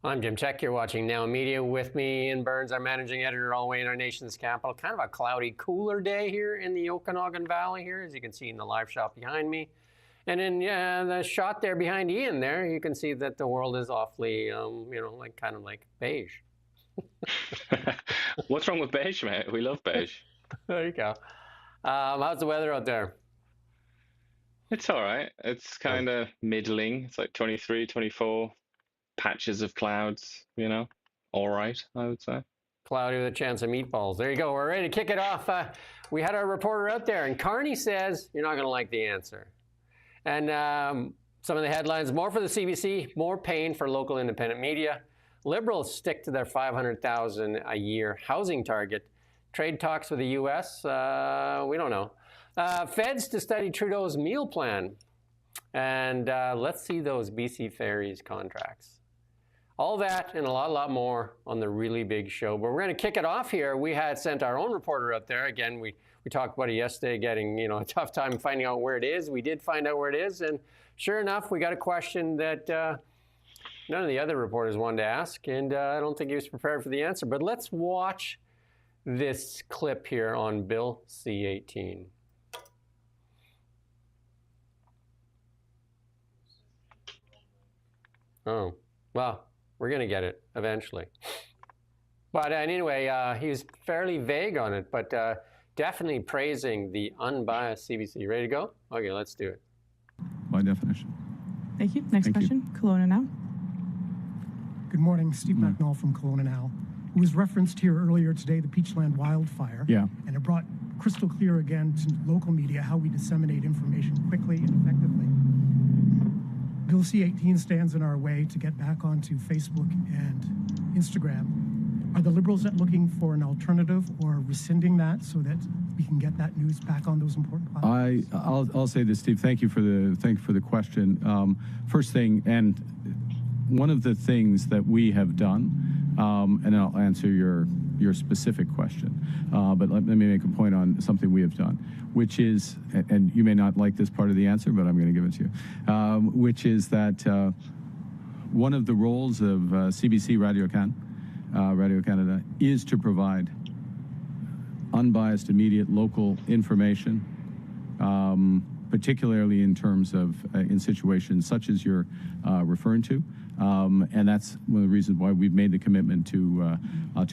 I'm Jim Tech. You're watching Now Media with me, Ian Burns, our managing editor, all the way in our nation's capital. Kind of a cloudy, cooler day here in the Okanagan Valley here, as you can see in the live shot behind me. And in the shot there behind Ian there, you can see that the world is awfully, kind of like beige. What's wrong with beige, mate? We love beige. There you go. How's the weather out there? It's all right. It's kind of middling. It's like 23, 24 patches of clouds, all right, I would say. Cloudy with a chance of meatballs. There you go. We're ready to kick it off. We had our reporter out there, and Carney says, you're not going to like the answer. And some of the headlines, more for the CBC, more pain for local independent media. Liberals stick to their $500,000 a year housing target. Trade talks with the U.S., we don't know. Feds to study Trudeau's meal plan. And let's see those BC Ferries contracts. All that and a lot more on the really big show. But we're going to kick it off here. We had sent our own reporter out there. Again, we talked about it yesterday, getting a tough time finding out where it is. We did find out where it is, and sure enough, we got a question that none of the other reporters wanted to ask, and I don't think he was prepared for the answer. But let's watch this clip here on Bill C-18. Oh, well. We're going to get it eventually. But anyway, he was fairly vague on it, but definitely praising the unbiased CBC. Ready to go? Okay, let's do it. By definition. Thank you. Next question, Kelowna Now. Good morning, Steve McNall from Kelowna Now. It was referenced here earlier today, the Peachland wildfire. Yeah. And it brought crystal clear again to local media how we disseminate information quickly and effectively. Bill C-18 stands in our way to get back onto Facebook and Instagram. Are the Liberals looking for an alternative or rescinding that so that we can get that news back on those important platforms? I'll say this, Steve. Thank you for the question. First thing, and one of the things that we have done, and I'll answer your specific question, but let me make a point on something we have done, which is, and you may not like this part of the answer, but I'm going to give it to you, which is that one of the roles of CBC Radio Canada is to provide unbiased, immediate, local information, particularly in terms of in situations such as you're referring to. And that's one of the reasons why we've made the commitment to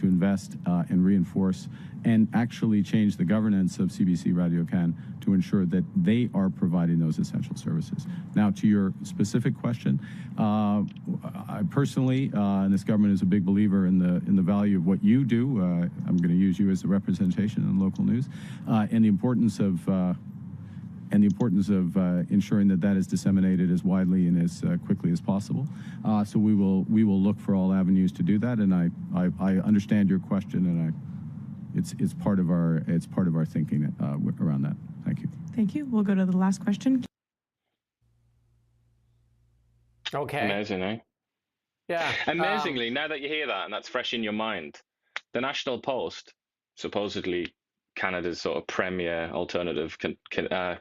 invest and reinforce and actually change the governance of CBC Radio Can to ensure that they are providing those essential services. Now, to your specific question, I personally, and this government is a big believer in the value of what you do. I'm going to use you as a representation in local news, and the importance of ensuring that is disseminated as widely and as quickly as possible. So we will look for all avenues to do that. And I understand your question, and it's part of our thinking around that. Thank you. Thank you. We'll go to the last question. Okay. Amazing, eh? Yeah. Amazingly, now that you hear that and that's fresh in your mind, the National Post, supposedly Canada's sort of premier alternative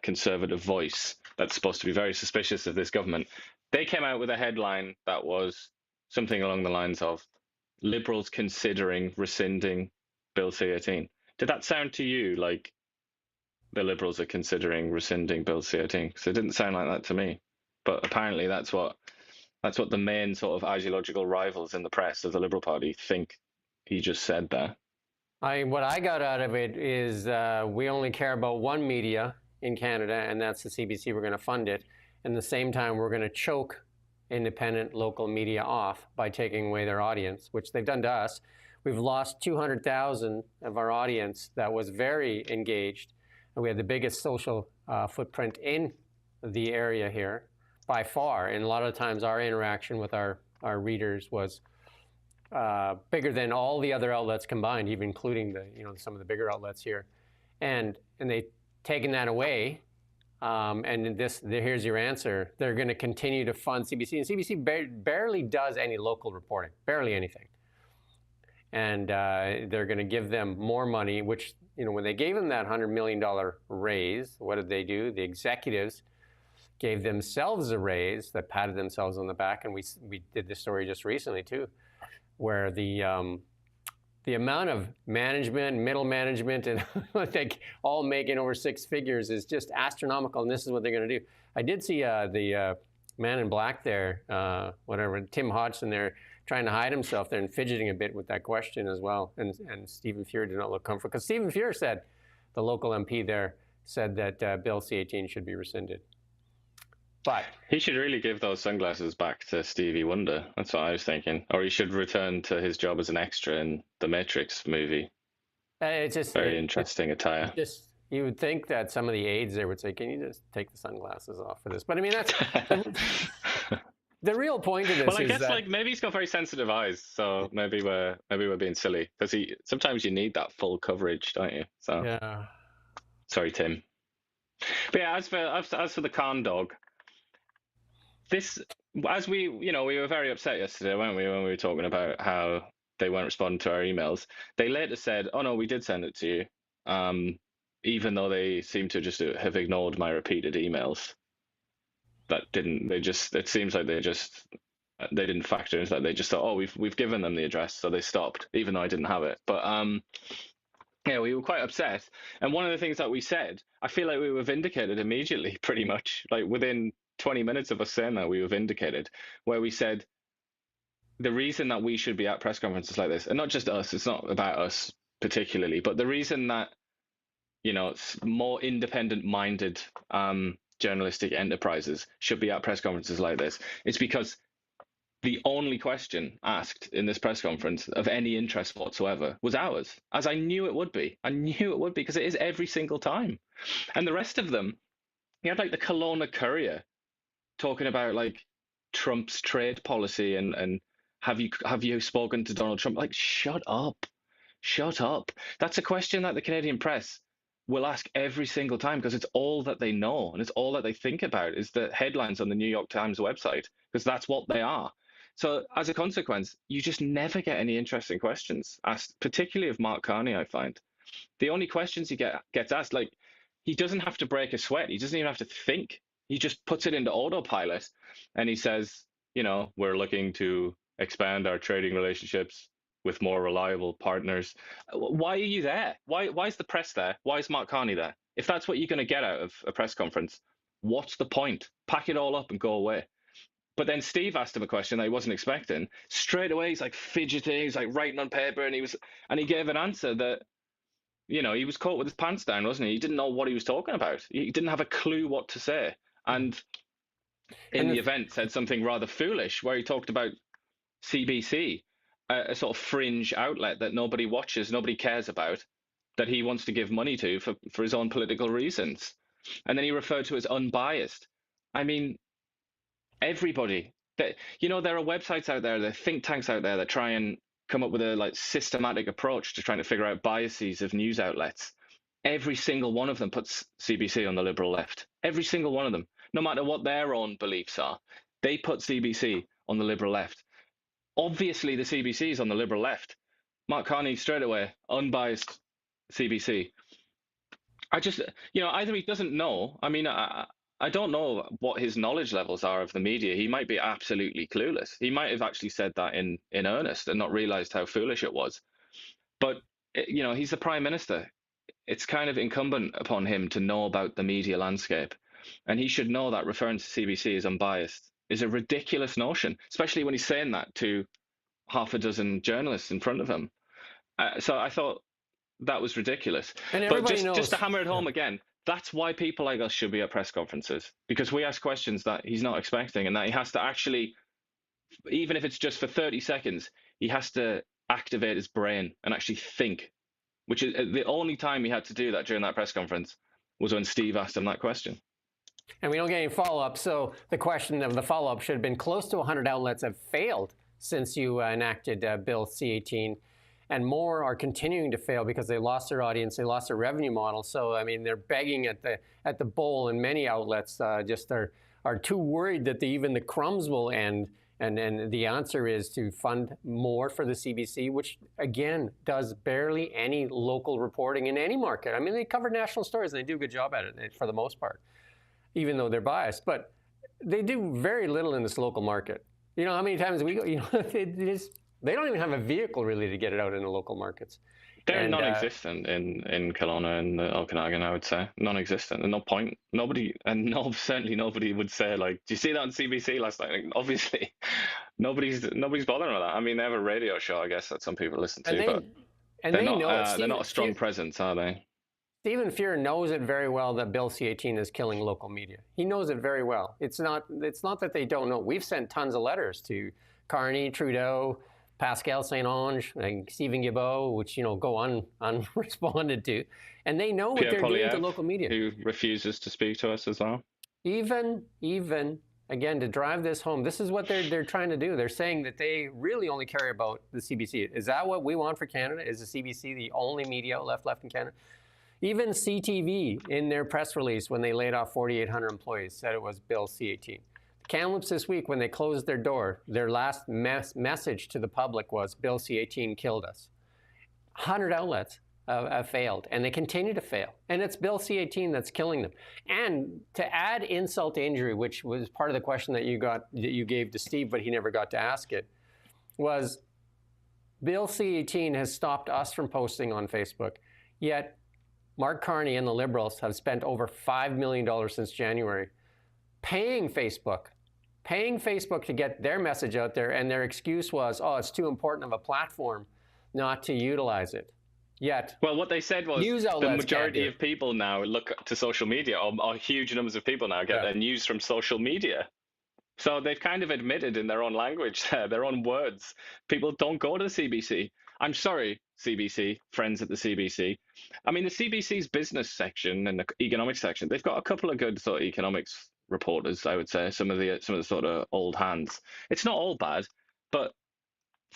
conservative voice that's supposed to be very suspicious of this government, they came out with a headline that was something along the lines of Liberals considering rescinding Bill C-18. Did that sound to you like the Liberals are considering rescinding Bill C-18? Because it didn't sound like that to me. But apparently that's what the main sort of ideological rivals in the press of the Liberal Party think he just said there. What I got out of it is we only care about one media in Canada, and that's the CBC. We're going to fund it. And at the same time, we're going to choke independent local media off by taking away their audience, which they've done to us. We've lost 200,000 of our audience that was very engaged. And we had the biggest social footprint in the area here by far. And a lot of times our interaction with our readers was bigger than all the other outlets combined, even including some of the bigger outlets here, and they've taken that away. And here's your answer: they're going to continue to fund CBC, and CBC barely does any local reporting, barely anything. And they're going to give them more money, which when they gave them that $100 million raise, what did they do? The executives gave themselves a raise that patted themselves on the back, and we did this story just recently too. where the amount of management, middle management, and like all making over six figures is just astronomical, and this is what they're going to do. I did see the man in black there, whatever, Tim Hodgson there, trying to hide himself there and fidgeting a bit with that question as well. And Stephen Fuhr did not look comfortable, because Stephen Fuhr said, the local MP there, said that Bill C-18 should be rescinded. But he should really give those sunglasses back to Stevie Wonder. That's what I was thinking. Or he should return to his job as an extra in the Matrix movie. It's just very interesting attire. Just, you would think that some of the aides there would say, "Can you just take the sunglasses off for this?" But I mean, that's the real point of this. Well, I is guess that, like maybe he's got very sensitive eyes, so maybe we're being silly, because sometimes you need that full coverage, don't you? So yeah. Sorry, Tim. But yeah, as for the Carn dog. This, as we were very upset yesterday, weren't we, when we were talking about how they weren't responding to our emails. They later said, "Oh no, we did send it to you," even though they seem to just have ignored my repeated emails. It seems like they didn't factor into that. They just thought, "Oh, we've given them the address," so they stopped, even though I didn't have it. But yeah, we were quite upset. And one of the things that we said, I feel like we were vindicated immediately, pretty much, like within 20 minutes of us saying that, we were vindicated, where we said the reason that we should be at press conferences like this, and not just us, it's not about us particularly, but the reason that, more independent-minded journalistic enterprises should be at press conferences like this, is because the only question asked in this press conference of any interest whatsoever was ours, as I knew it would be. I knew it would be, because it is every single time. And the rest of them, you had like the Kelowna Courier talking about like Trump's trade policy and have you spoken to Donald Trump? Like, shut up. That's a question that the Canadian press will ask every single time, because it's all that they know and it's all that they think about is the headlines on the New York Times website, because that's what they are. So as a consequence, you just never get any interesting questions asked, particularly of Mark Carney, I find. The only questions he gets asked, like, he doesn't have to break a sweat. He doesn't even have to think. He just puts it into autopilot, and he says, we're looking to expand our trading relationships with more reliable partners. Why are you there? Why is the press there? Why is Mark Carney there? If that's what you're going to get out of a press conference, what's the point? Pack it all up and go away. But then Steve asked him a question that he wasn't expecting. Straight away, he's like fidgeting, he's like writing on paper, and he gave an answer that, he was caught with his pants down, wasn't he? He didn't know what he was talking about. He didn't have a clue what to say. And in the event said something rather foolish, where he talked about CBC, a sort of fringe outlet that nobody watches, nobody cares about, that he wants to give money to for his own political reasons. And then he referred to it as unbiased. I mean, everybody, there are websites out there, there are think tanks out there that try and come up with a systematic approach to trying to figure out biases of news outlets. Every single one of them puts CBC on the Liberal left. Every single one of them, no matter what their own beliefs are, they put CBC on the Liberal left. Obviously, the CBC is on the Liberal left. Mark Carney, straight away, unbiased CBC. I just, either he doesn't know. I mean, I don't know what his knowledge levels are of the media. He might be absolutely clueless. He might have actually said that in earnest and not realized how foolish it was. But, he's the Prime Minister. It's kind of incumbent upon him to know about the media landscape. And he should know that referring to CBC as unbiased is a ridiculous notion, especially when he's saying that to half a dozen journalists in front of him. So I thought that was ridiculous. And but knows. Just to hammer it home again, that's why people like us should be at press conferences, because we ask questions that he's not expecting, and that he has to actually, even if it's just for 30 seconds, he has to activate his brain and actually think, which is the only time he had to do that during that press conference was when Steve asked him that question. And we don't get any follow-up, so the question of the follow-up should have been close to 100 outlets have failed since you enacted Bill C-18, and more are continuing to fail because they lost their audience, they lost their revenue model. So, I mean, they're begging at the bowl, and many outlets just are too worried that even the crumbs will end. And the answer is to fund more for the CBC, which, again, does barely any local reporting in any market. I mean, they cover national stories, and they do a good job at it for the most part, even though they're biased. But they do very little in this local market. You know how many times we go, They don't even have a vehicle really to get it out in the local markets. They're non-existent in Kelowna and Okanagan, I would say. Non-existent. And no point. Nobody, and no, certainly nobody would say, like, do you see that on CBC last night? Like, obviously, nobody's bothering with that. I mean, they have a radio show, I guess, that some people listen to, but they're not a strong presence, are they? Stephen Fuhr knows it very well that Bill C-18 is killing local media. He knows it very well. It's not that they don't know. We've sent tons of letters to Carney, Trudeau, Pascal Saint-Onge, and Stephen Guilbeault, which go unresponded to, and they know what they're doing to local media. Who refuses to speak to us as well. Even again, to drive this home, this is what they're trying to do. They're saying that they really only care about the CBC. Is that what we want for Canada? Is the CBC the only media left in Canada? Even CTV, in their press release when they laid off 4,800 employees, said it was Bill C-18. Kamloops this week, when they closed their door, their last message to the public was Bill C-18 killed us. 100 outlets have failed, and they continue to fail. And it's Bill C-18 that's killing them. And to add insult to injury, which was part of the question that you gave to Steve, but he never got to ask it, was Bill C-18 has stopped us from posting on Facebook, yet Mark Carney and the Liberals have spent over $5 million since January paying Facebook to get their message out there, and their excuse was, oh, it's too important of a platform not to utilize it. Yet, well, what they said was the majority of people now look to social media, or huge numbers of people now get their news from social media. So they've kind of admitted in their own language, their own words, people don't go to the CBC. I'm sorry, CBC, friends at the CBC. I mean, the CBC's business section and the economics section, they've got a couple of good sort of economics reporters, I would say, some of the sort of old hands. It's not all bad, but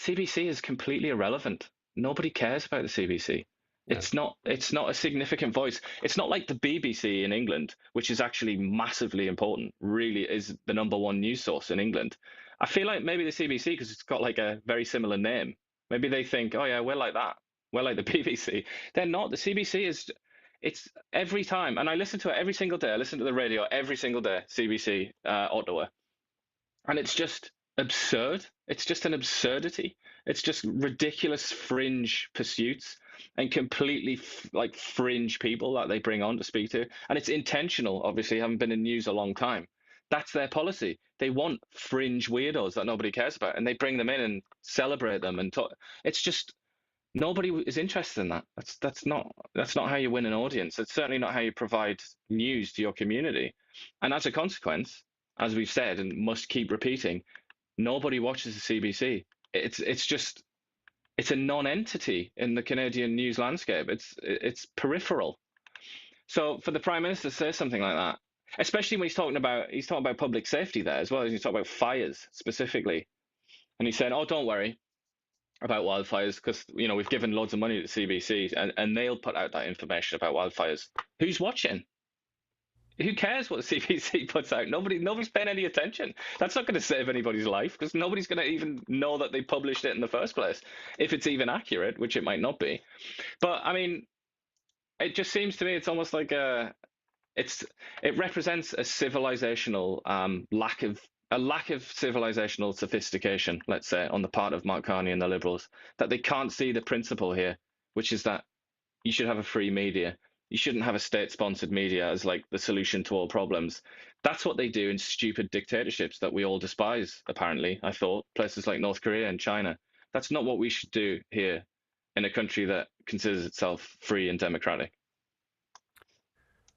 CBC is completely irrelevant. Nobody cares about the CBC. Yeah. It's not a significant voice. It's not like the BBC in England, which is actually massively important, really is the #1 news source in England. I feel like maybe the CBC, because it's got like a very similar name, maybe they think, oh yeah, we're like that. We're like the BBC. They're not. The CBC it's every time, and I listen to it every single day. I listen to the radio every single day, CBC Ottawa. And it's just absurd. It's just an absurdity. It's just ridiculous fringe pursuits and completely like fringe people that they bring on to speak to. And it's intentional, obviously, haven't been in news a long time. That's their policy. They want fringe weirdos that nobody cares about, and they bring them in and celebrate them and talk. It's just nobody is interested in that. That's not how you win an audience. It's certainly not how you provide news to your community. And as a consequence, as we've said and must keep repeating, nobody watches the CBC. It's a non-entity in the Canadian news landscape. It's peripheral. So for the Prime Minister to say something like that, especially when he's talking about public safety there as well, he's talking about fires specifically, and he's saying, oh, don't worry about wildfires, because we've given loads of money to the CBC and they'll put out that information about wildfires. Who's watching? Who cares what the CBC puts out? Nobody's paying any attention. That's not going to save anybody's life, because nobody's going to even know that they published it in the first place, if it's even accurate, which it might not be. But I mean, it just seems to me it's almost like it represents a civilizational lack of civilizational sophistication, let's say, on the part of Mark Carney and the Liberals, that they can't see the principle here, which is that you should have a free media. You shouldn't have a state-sponsored media as like the solution to all problems. That's what they do in stupid dictatorships that we all despise, apparently, I thought, places like North Korea and China. That's not what we should do here in a country that considers itself free and democratic.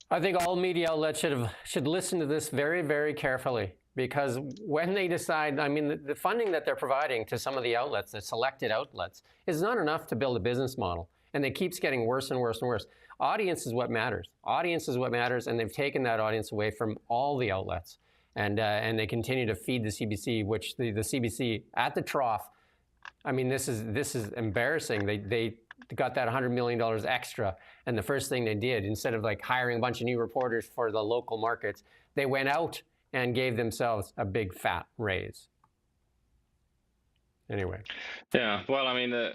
I think all media outlets should listen to this very, very carefully, because when they decide, I mean, the funding that they're providing to some of the outlets, the selected outlets, is not enough to build a business model. And it keeps getting worse and worse and worse. Audience is what matters. Audience is what matters, and they've taken that audience away from all the outlets. And they continue to feed the CBC, which the CBC at the trough, I mean, this is embarrassing. They got that $100 million extra, and the first thing they did, instead of like hiring a bunch of new reporters for the local markets, they went out and gave themselves a big fat raise. Anyway. Yeah, well, I mean,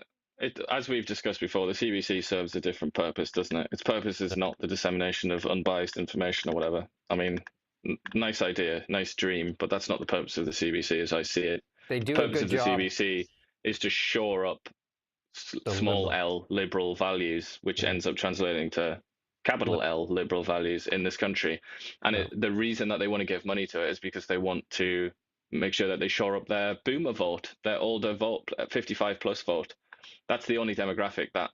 as we've discussed before, the CBC serves a different purpose, doesn't it? Its purpose is not the dissemination of unbiased information or whatever. I mean, nice idea, nice dream, but that's not the purpose of the CBC as I see it. They do the purpose a good job. The CBC is to shore up small L liberal values, which ends up translating to capital L liberal values in this country. And the reason that they want to give money to it is because they want to make sure that they shore up their boomer vote, their older vote, 55 plus vote. That's the only demographic that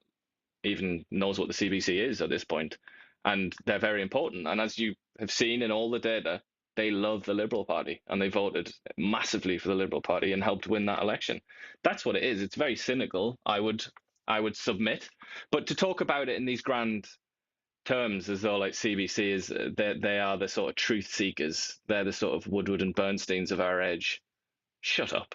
even knows what the CBC is at this point. And they're very important. And as you have seen in all the data, they love the Liberal Party, and they voted massively for the Liberal Party and helped win that election. That's what it is. It's very cynical, I would submit. But to talk about it in these grand terms, as though like CBC is, they are the sort of truth seekers. They're the sort of Woodward and Bernsteins of our age. Shut up.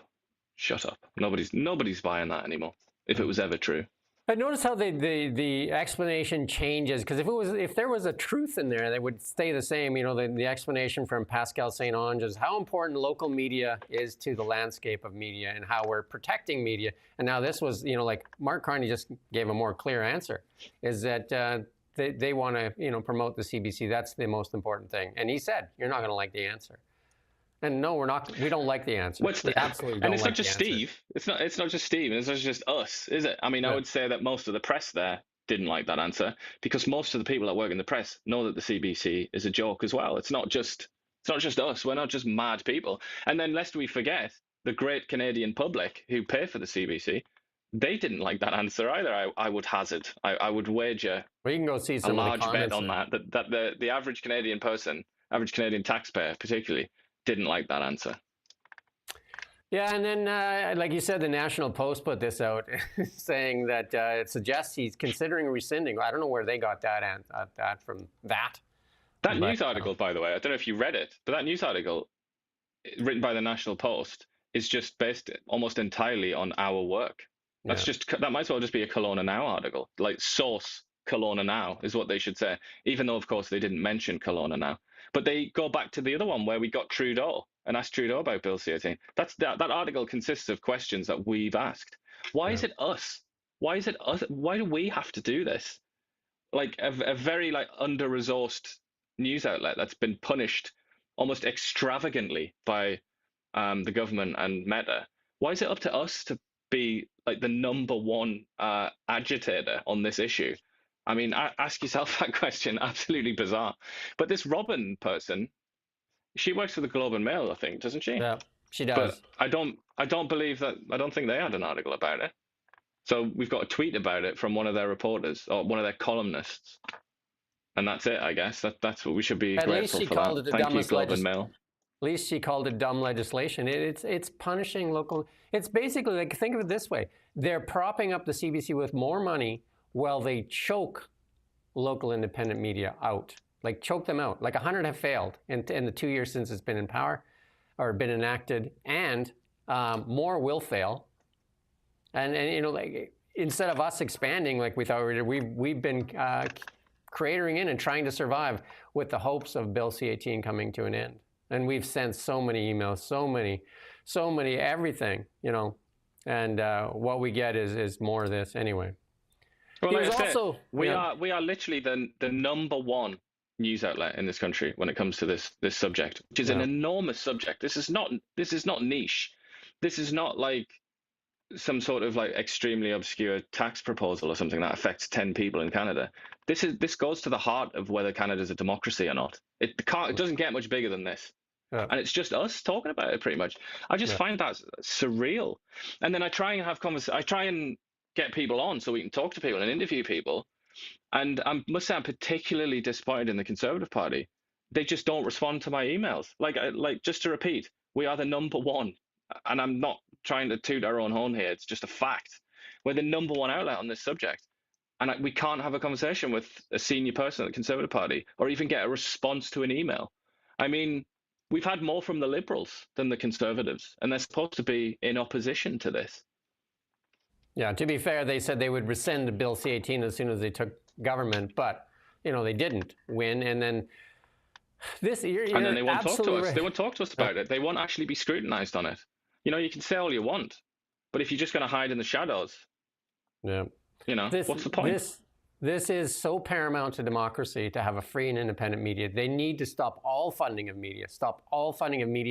Nobody's buying that anymore, if it was ever true. But notice how the explanation changes, because if there was a truth in there, they would stay the same. You know, the explanation from Pascal St. Onge is how important local media is to the landscape of media and how we're protecting media. And now this was, you know, like Mark Carney just gave a more clear answer, is that they want to, you know, promote the CBC. That's the most important thing. And he said, you're not going to like the answer. And no, we're not. We don't like the answer. We absolutely don't. And it's like not just Steve. It's not just Steve. And it's not just us, is it? I mean, I would say that most of the press there didn't like that answer, because most of the people that work in the press know that the CBC is a joke as well. It's not just us. We're not just mad people. And then lest we forget, the great Canadian public who pay for the CBC, they didn't like that answer either. I would hazard. I would wager. Well, you can go see some a large bet on that the average Canadian person, average Canadian taxpayer particularly, didn't like that answer. Yeah, and then, like you said, the National Post put this out saying that it suggests he's considering rescinding. I don't know where they got that from. That news article, by the way, I don't know if you read it, but that news article written by the National Post is just based almost entirely on our work. That might as well just be a Kelowna Now article. Like, source Kelowna Now is what they should say, even though, of course, they didn't mention Kelowna Now. But they go back to the other one where we got Trudeau and asked Trudeau about Bill C-18. That article consists of questions that we've asked. Why is it us? Why is it us? Why do we have to do this? Like a very under-resourced news outlet that's been punished almost extravagantly by the government and Meta. Why is it up to us to be like the number one agitator on this issue? I mean, ask yourself that question. Absolutely bizarre. But this Robin person, she works for the Globe and Mail, I think, doesn't she? Yeah, she does. But I don't believe that. I don't think they had an article about it. So we've got a tweet about it from one of their reporters or one of their columnists, and that's it. I guess that's what we should be grateful for. That. Thank you, Globe and Mail. At least she called it dumb legislation. It's punishing local. It's basically like, think of it this way: they're propping up the CBC with more money while they choke local independent media out. Like, choke them out. Like 100 have failed in the 2 years since it's been in power or been enacted, and more will fail. And you know, like, instead of us expanding like we thought we did, we've been cratering in and trying to survive with the hopes of Bill C-18 coming to an end. And we've sent so many emails, so many, everything, you know, and what we get is more of this anyway. Well, like I said, we are literally the number one news outlet in this country when it comes to this subject, which is an enormous subject. This is not niche. This is not like some sort of like extremely obscure tax proposal or something that affects 10 people in Canada. This goes to the heart of whether Canada's a democracy or not. It doesn't get much bigger than this. Yeah. And it's just us talking about it pretty much. I just find that surreal. And then I try and have I try and get people on so we can talk to people and interview people. And I must say I'm particularly disappointed in the Conservative Party. They just don't respond to my emails. Like just to repeat, we are the number one. And I'm not trying to toot our own horn here. It's just a fact. We're the number one outlet on this subject. And we can't have a conversation with a senior person at the Conservative Party or even get a response to an email. I mean, we've had more from the Liberals than the Conservatives, and they're supposed to be in opposition to this. Yeah, to be fair, they said they would rescind Bill C-18 as soon as they took government, but, you know, they didn't win. And then and then they won't talk to us. Right. They won't talk to us about it. They won't actually be scrutinized on it. You know, you can say all you want, but if you're just going to hide in the shadows, you know, what's the point? This is so paramount to democracy to have a free and independent media. They need to stop all funding of media,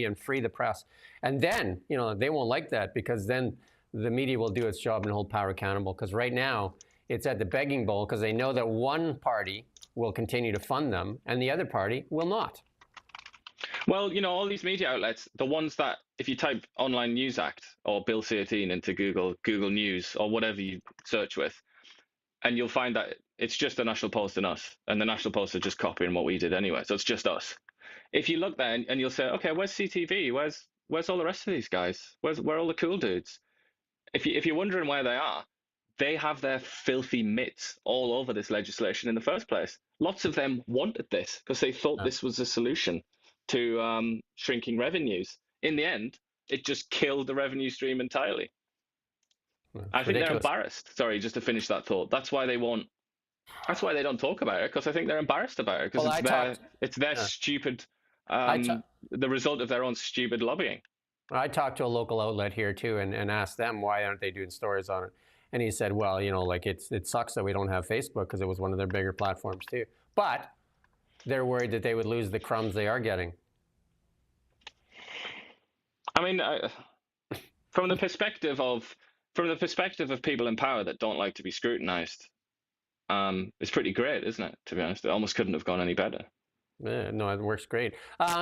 and free the press. And then, you know, they won't like that, because then the media will do its job and hold power accountable. Because right now, it's at the begging bowl because they know that one party will continue to fund them and the other party will not. Well, all these media outlets, the ones that, if you type Online News Act or Bill C-18 into Google News or whatever you search with, and you'll find that it's just the National Post and us, and the National Post are just copying what we did anyway. So it's just us. If you look there and you'll say, okay, where's CTV? Where's all the rest of these guys? Where are all the cool dudes? If you're wondering where they are, they have their filthy mitts all over this legislation in the first place. Lots of them wanted this because they thought this was a solution to shrinking revenues. In the end, it just killed the revenue stream entirely. I think they're embarrassed. Sorry, just to finish that thought. That's why they won't. That's why they don't talk about it, because I think they're embarrassed about it, because it's their stupid, the result of their own stupid lobbying. I talked to a local outlet here too, and asked them why aren't they doing stories on it, and he said, well, like it sucks that we don't have Facebook because it was one of their bigger platforms too, but they're worried that they would lose the crumbs they are getting. I mean, from the perspective of people in power that don't like to be scrutinized, it's pretty great, isn't it? To be honest, it almost couldn't have gone any better. Yeah, no, it works great.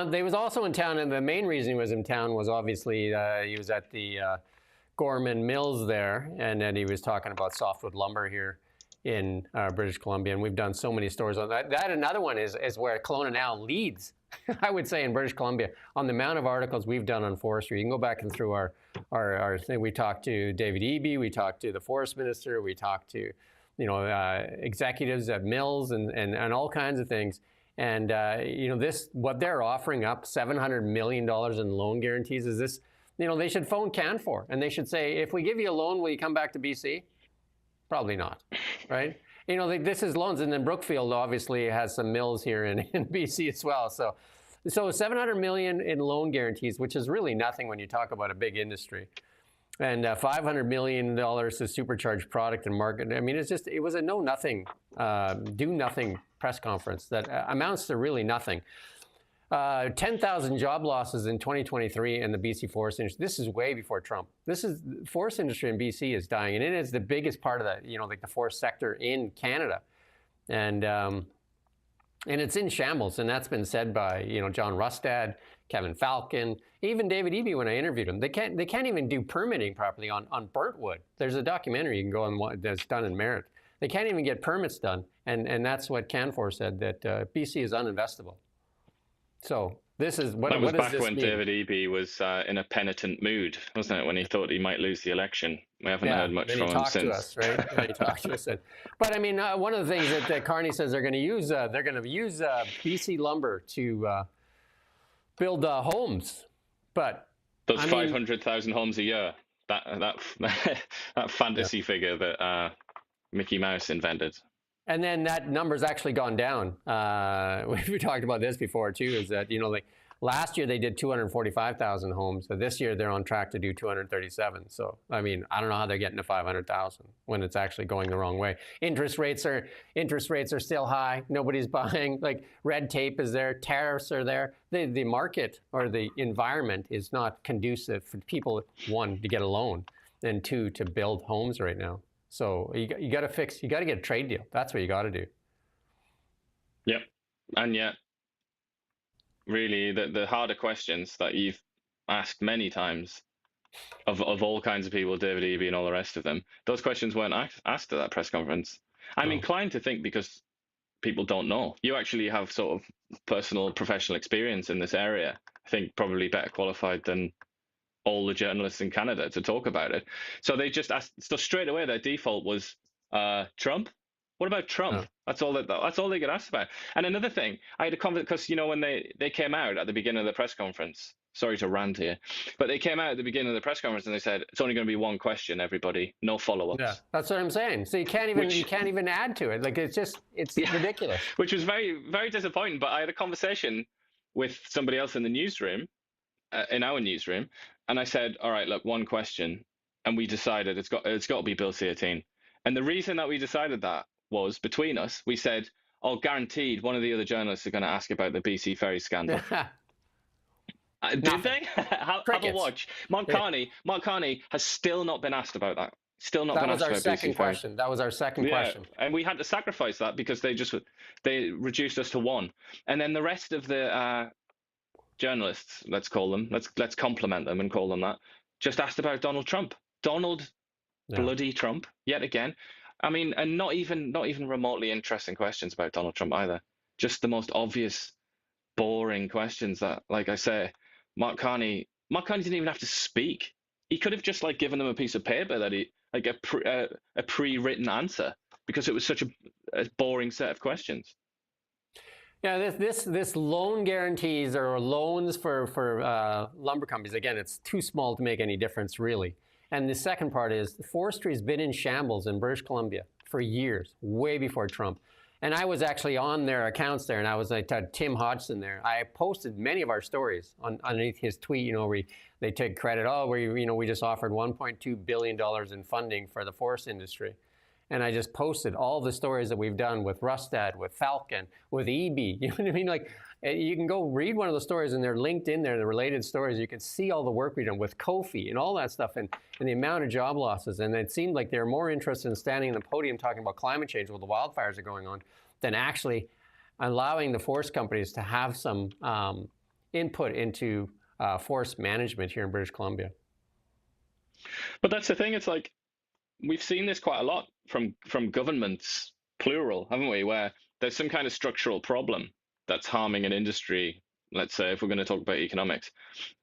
They was also in town, and the main reason he was in town was obviously he was at the Gorman Mills there, and then he was talking about softwood lumber here in British Columbia, and we've done so many stories on that. That another one is where Kelowna now leads, I would say, in British Columbia on the amount of articles we've done on forestry. You can go back and through our thing. We talked to David Eby, we talked to the forest minister, we talked to executives at mills and all kinds of things. And this, what they're offering up, $700 million in loan guarantees, is this, they should phone Canfor and they should say, if we give you a loan, will you come back to BC? Probably not, right? This is loans. And then Brookfield obviously has some mills here in BC as well. So $700 million in loan guarantees, which is really nothing when you talk about a big industry. And $500 million to supercharge product and market. I mean, it was a know-nothing, do-nothing press conference that amounts to really nothing. 10,000 job losses in 2023 in the BC forest industry. This is way before Trump. Forest industry in BC is dying, and it is the biggest part of that, like the forest sector in Canada. And it's in shambles, and that's been said by, John Rustad, Kevin Falcon, even David Eby when I interviewed him. They can't even do permitting properly on burnt wood. There's a documentary you can go on that's done in Merritt. They can't even get permits done, and that's what Canfor said, that BC is uninvestable. So this is what. That was what does back this when mean? David Eby was in a penitent mood, wasn't it? When he thought he might lose the election. We haven't heard much from him since. He talked to us, right? Yeah, he talked to us. But I mean, one of the things that Carney says they're going to use, BC lumber to build homes. But those 500,000 homes a year. That fantasy figure that Mickey Mouse invented. And then that number's actually gone down. We talked about this before too, is that, last year they did 245,000 homes. So this year they're on track to do 237. So, I mean, I don't know how they're getting to 500,000 when it's actually going the wrong way. Interest rates are still high. Nobody's buying. Like, red tape is there. Tariffs are there. The market or the environment is not conducive for people, one, to get a loan, and two, to build homes right now. So you got to get a trade deal. That's what you got to do. Yep. And yet, really, the harder questions that you've asked many times of all kinds of people, David Eby and all the rest of them, those questions weren't asked at that press conference. I'm inclined to think because people don't know. You actually have sort of personal, professional experience in this area. I think probably better qualified than all the journalists in Canada to talk about it. So they just asked. So straight away, their default was Trump. What about Trump? Oh. That's all they get asked about. And another thing, I had a comment because when they came out at the beginning of the press conference. Sorry to rant here, but they came out at the beginning of the press conference and they said it's only going to be one question, everybody, no follow-ups. Yeah, that's what I'm saying. So you can't even add to it. Like it's ridiculous. Which was very, very disappointing. But I had a conversation with somebody else in the newsroom, in our newsroom. And I said, all right, look, one question. And we decided it's got to be Bill C-18. And the reason that we decided that was, between us, we said, guaranteed one of the other journalists are going to ask about the BC Ferries scandal. Did they? Have a Crickets. watch. Mark Carney has still not been asked about that. Still not That been was asked our about second BC Ferries. question. That was our second question. And we had to sacrifice that because they reduced us to one. And then the rest of the journalists, let's call them, let's compliment them and call them that, just asked about Donald Trump. Donald bloody Trump, yet again. I mean, and not even remotely interesting questions about Donald Trump either. Just the most obvious, boring questions that, like I say, Mark Carney didn't even have to speak. He could have just like given them a piece of paper that he like a pre-written answer, because it was such a boring set of questions. Yeah, this loan guarantees or loans for lumber companies, again, it's too small to make any difference really. And the second part is forestry has been in shambles in British Columbia for years, way before Trump. And I was actually on their accounts there, and I was like Tim Hodgson there. I posted many of our stories underneath his tweet, where they take credit. Oh, we just offered $1.2 billion in funding for the forest industry. And I just posted all the stories that we've done with Rustad, with Falcon, with EB. You know what I mean? Like, you can go read one of the stories, and they're linked in there, the related stories. You can see all the work we've done with Kofi and all that stuff, and the amount of job losses. And it seemed like they're more interested in standing on the podium talking about climate change while the wildfires are going on than actually allowing the forest companies to have some input into forest management here in British Columbia. But that's the thing. It's like, we've seen this quite a lot from governments, plural, haven't we? Where there's some kind of structural problem that's harming an industry, let's say, if we're going to talk about economics.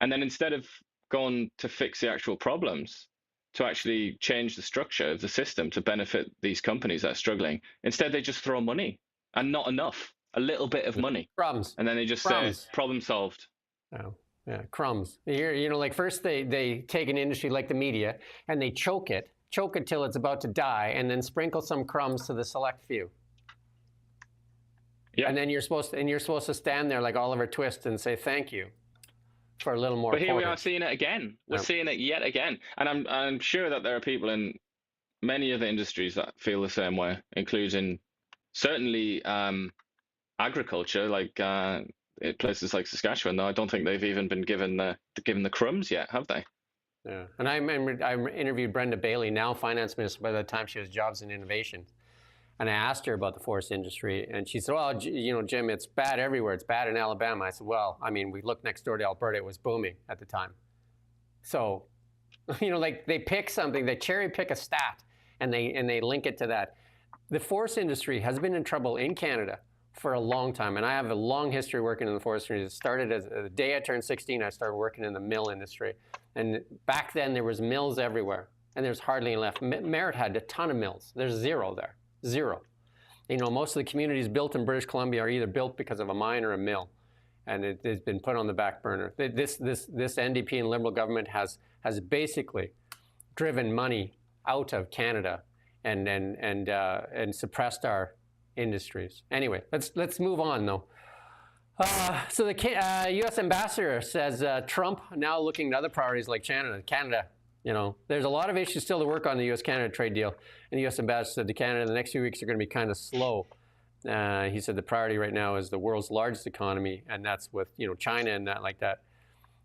And then instead of going to fix the actual problems, to actually change the structure of the system to benefit these companies that are struggling, instead they just throw money, and not enough, a little bit of money. Crumbs. And then they just Crumbs. say, problem solved. Oh, yeah, crumbs. Like first they take an industry like the media, and they choke it till it's about to die, and then sprinkle some crumbs to the select few. Yeah. And then you're supposed to stand there like Oliver Twist and say thank you for a little more. But here we are seeing it again. We're seeing it yet again, and I'm sure that there are people in many of the industries that feel the same way, including certainly agriculture, like places like Saskatchewan. Though I don't think they've even been given the crumbs yet, have they? Yeah, and I remember I interviewed Brenda Bailey, now finance minister by the time she was Jobs and Innovation, and I asked her about the forest industry, and she said, "Well, Jim, it's bad everywhere. It's bad in Alabama." I said, "Well, I mean, we looked next door to Alberta; it was booming at the time." So, like they pick something, they cherry pick a stat, and they link it to that. The forest industry has been in trouble in Canada for a long time, and I have a long history working in the forest industry. It started as the day I turned 16, I started working in the mill industry. And back then, there was mills everywhere, and there's hardly any left. Merritt had a ton of mills. There's zero there, zero. Most of the communities built in British Columbia are either built because of a mine or a mill, and it has been put on the back burner. This NDP and Liberal government has basically driven money out of Canada and suppressed our industries. Anyway, let's move on though. So the U.S. ambassador says Trump now looking at other priorities like Canada. There's a lot of issues still to work on the U.S.-Canada trade deal. And the U.S. ambassador said to Canada, the next few weeks are going to be kind of slow. He said the priority right now is the world's largest economy, and that's with China and that like that.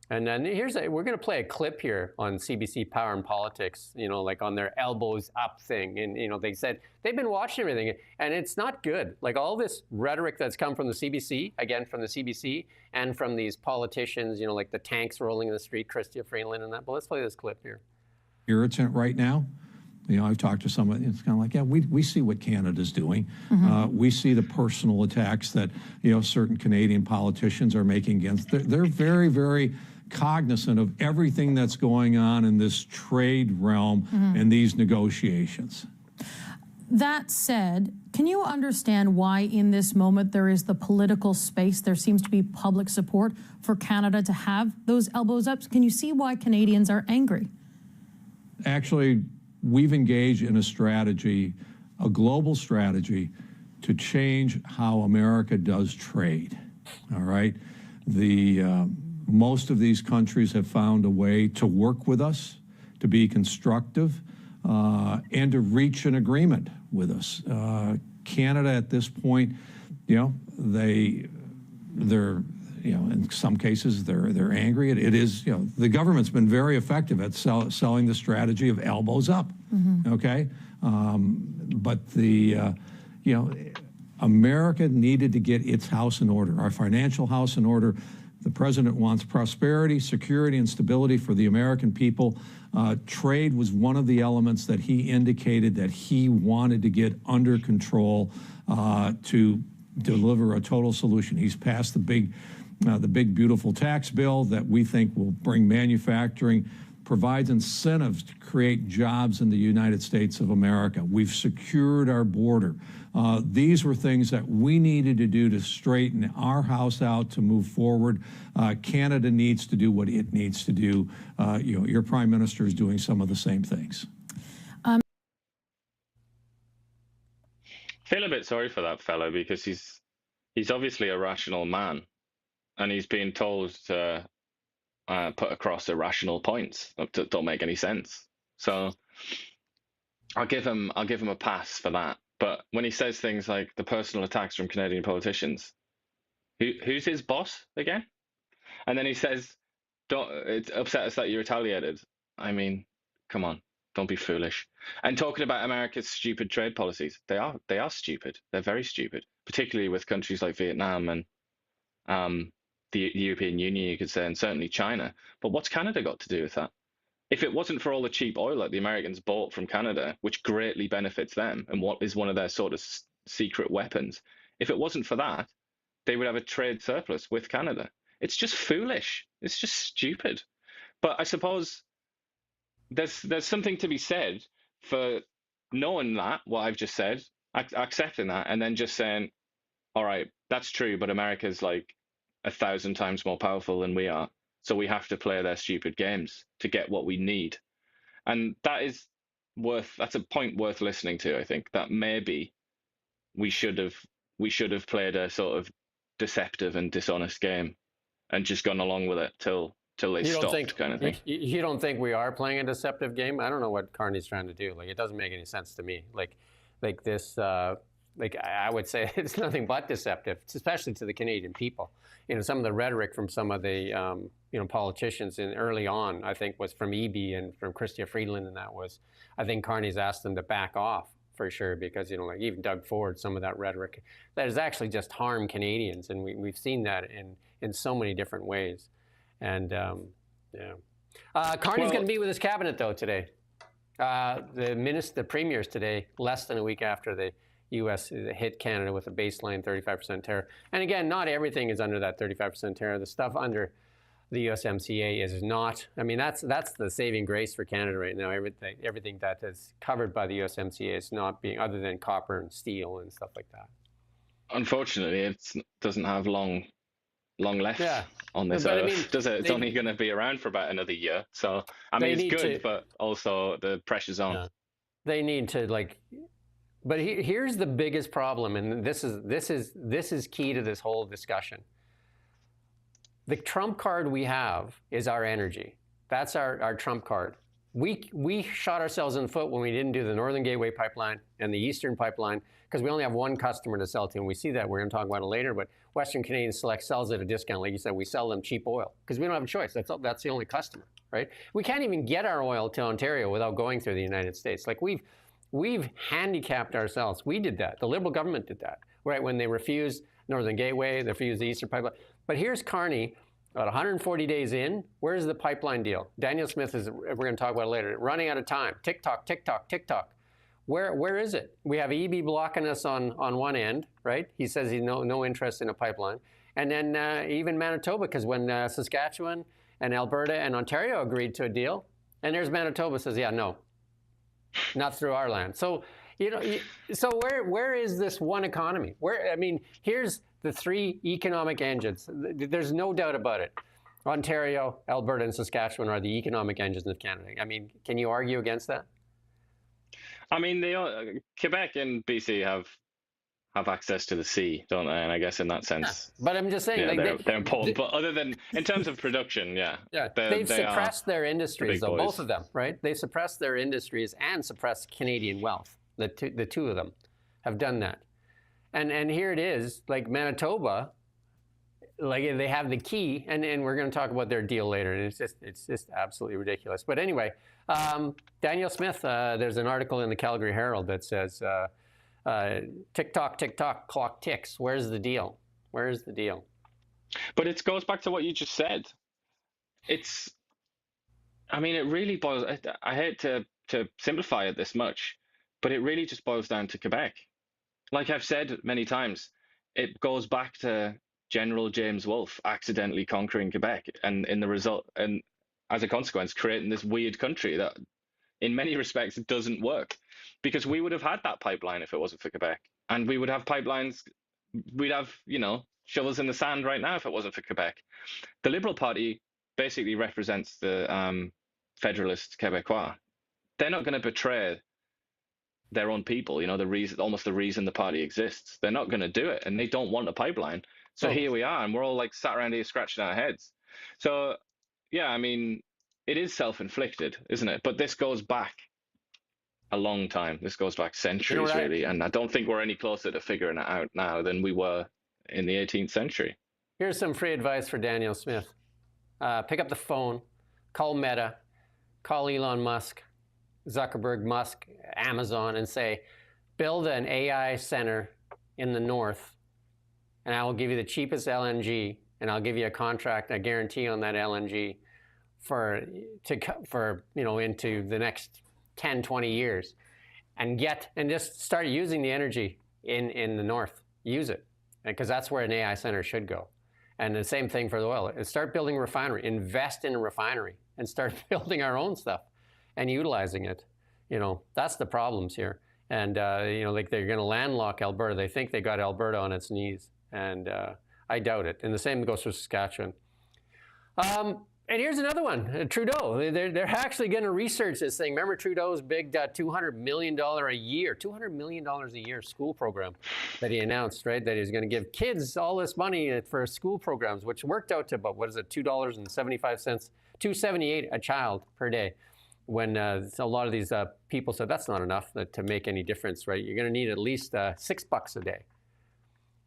And then we're going to play a clip here on CBC Power and Politics, like on their elbows up thing. And, they said they've been watching everything, and it's not good. Like all this rhetoric that's come from the CBC, again, from the CBC, and from these politicians, like the tanks rolling in the street, Chrystia Freeland and that. But let's play this clip here. Irritant right now. I've talked to someone, it's kind of like, yeah, we see what Canada's doing. Mm-hmm. We see the personal attacks that, certain Canadian politicians are making against. They're very, very cognizant of everything that's going on in this trade realm and these negotiations. That said, can you understand why in this moment there is the political space, there seems to be public support for Canada to have those elbows up? Can you see why Canadians are angry? Actually, we've engaged in a strategy, a global strategy, to change how America does trade, all right? Most of these countries have found a way to work with us, to be constructive, and to reach an agreement with us. Canada at this point, they're in some cases they're angry. It is, the government's been very effective at selling the strategy of elbows up. Okay, but America needed to get its house in order, our financial house in order. The president wants prosperity, security, and stability for the American people. Trade was one of the elements that he indicated that he wanted to get under control to deliver a total solution. He's passed the big, beautiful tax bill that we think will bring manufacturing, provides incentives to create jobs in the United States of America. We've secured our border. These were things that we needed to do to straighten our house out to move forward. Canada needs to do what it needs to do. Your Prime Minister is doing some of the same things. I feel a bit sorry for that fellow because he's obviously a rational man, and he's being told to put across irrational points that don't make any sense. So I'll give him a pass for that. But when he says things like the personal attacks from Canadian politicians, who's his boss again? And then he says, "It upset us that you retaliated." I mean, come on. Don't be foolish. And talking about America's stupid trade policies, they are stupid. They're very stupid, particularly with countries like Vietnam and the European Union, you could say, and certainly China. But what's Canada got to do with that? If it wasn't for all the cheap oil that the Americans bought from Canada, which greatly benefits them and what is one of their sort of secret weapons, if it wasn't for that, they would have a trade surplus with Canada. It's just foolish. It's just stupid. But I suppose there's something to be said for knowing that, what I've just said, accepting that, and then just saying, all right, that's true, but America's like 1,000 times more powerful than we are, so we have to play their stupid games to get what we need. And that's a point worth listening to. I think that maybe we should have played a sort of deceptive and dishonest game and just gone along with it till they stopped, kind of thing. You don't think we are playing a deceptive game? I don't know what Carney's trying to do. Like, it doesn't make any sense to me. Like this. I would say it's nothing but deceptive, especially to the Canadian people. Some of the rhetoric from some of the politicians early on, I think, was from Eby and from Chrystia Freeland, and I think Carney's asked them to back off for sure, because like even Doug Ford, some of that rhetoric that has actually just harmed Canadians, and we've seen that in so many different ways. And Carney's going to meet with his cabinet though today. The premiers today, less than a week after the U.S. hit Canada with a baseline 35% tariff. And again, not everything is under that 35% tariff. The stuff under the USMCA is not. I mean, that's the saving grace for Canada right now. Everything that is covered by the USMCA is not being, other than copper and steel and stuff like that. Unfortunately, it doesn't have long left on this earth, does it? It's only going to be around for about another year. So I mean, it's good, but also the pressure's on. Yeah. They need to But here's the biggest problem, and this is key to this whole discussion. The trump card we have is our energy. That's our trump card. We shot ourselves in the foot when we didn't do the Northern Gateway Pipeline and the Eastern Pipeline, because we only have one customer to sell to, and we see that. We're going to talk about it later, but Western Canadian Select sells at a discount. Like you said, we sell them cheap oil because we don't have a choice. That's the only customer, right? We can't even get our oil to Ontario without going through the United States. Like we've handicapped ourselves. We did that. The Liberal government did that, right? When they refused Northern Gateway, they refused the Eastern Pipeline. But here's Carney, about 140 days in. Where's the pipeline deal? Daniel Smith we're going to talk about it later, running out of time. Tick-tock, tick-tock, tick-tock. Where is it? We have Eby blocking us on one end, right? He says he's no interest in a pipeline. And then even Manitoba, because when Saskatchewan and Alberta and Ontario agreed to a deal, and there's Manitoba says, yeah, no, not through our land. So, so where is this one economy? Here's the three economic engines. There's no doubt about it. Ontario, Alberta, and Saskatchewan are the economic engines of Canada. I mean, can you argue against that? I mean, Quebec and BC have access to the sea, don't they? And I guess in that sense, but I'm just saying, they're important. But other than in terms of production, they've suppressed their industries, though, both of them, right? They suppressed their industries and suppressed Canadian wealth. The two of them have done that, and here it is. Like Manitoba, like they have the key, and we're going to talk about their deal later, and it's just absolutely ridiculous. But anyway, Daniel Smith, there's an article in the Calgary Herald that says, tick tock, clock ticks. Where's the deal? Where's the deal? But it goes back to what you just said. I mean, it really boils. I hate to simplify it this much, but it really just boils down to Quebec. Like I've said many times, it goes back to General James Wolfe accidentally conquering Quebec, and in the result, and as a consequence, creating this weird country that, in many respects, doesn't work. Because we would have had that pipeline if it wasn't for Quebec, and we would have pipelines. We'd have, shovels in the sand right now if it wasn't for Quebec. The Liberal Party basically represents the Federalist Québécois. They're not going to betray their own people, almost the reason the party exists. They're not going to do it, and they don't want a pipeline. So here we are, and we're all like sat around here scratching our heads. So, yeah, I mean, it is self-inflicted, isn't it? But this goes back a long time. This goes back centuries, really, and I don't think we're any closer to figuring it out now than we were in the 18th century. Here's some free advice for Daniel Smith. Pick up the phone, call Meta, call Elon Musk, Zuckerberg, Musk, Amazon, and say, build an AI center in the north, and I will give you the cheapest LNG, and I'll give you a contract, a guarantee on that LNG for into the next 10, 20 years, and just start using the energy in the north. Use it, because that's where an AI center should go. And the same thing for the oil. Start building a refinery, invest in a refinery, and start building our own stuff and utilizing it. That's the problems here. And, like they're going to landlock Alberta. They think they got Alberta on its knees. And I doubt it. And the same goes for Saskatchewan. And here's another one, Trudeau. They're actually going to research this thing. Remember Trudeau's big $200 million a year school program that he announced, right? That he's going to give kids all this money for school programs, which worked out to about, $2.75, $2.78 a child per day. When a lot of these people said that's not enough to make any difference, right? You're going to need at least $6 a day.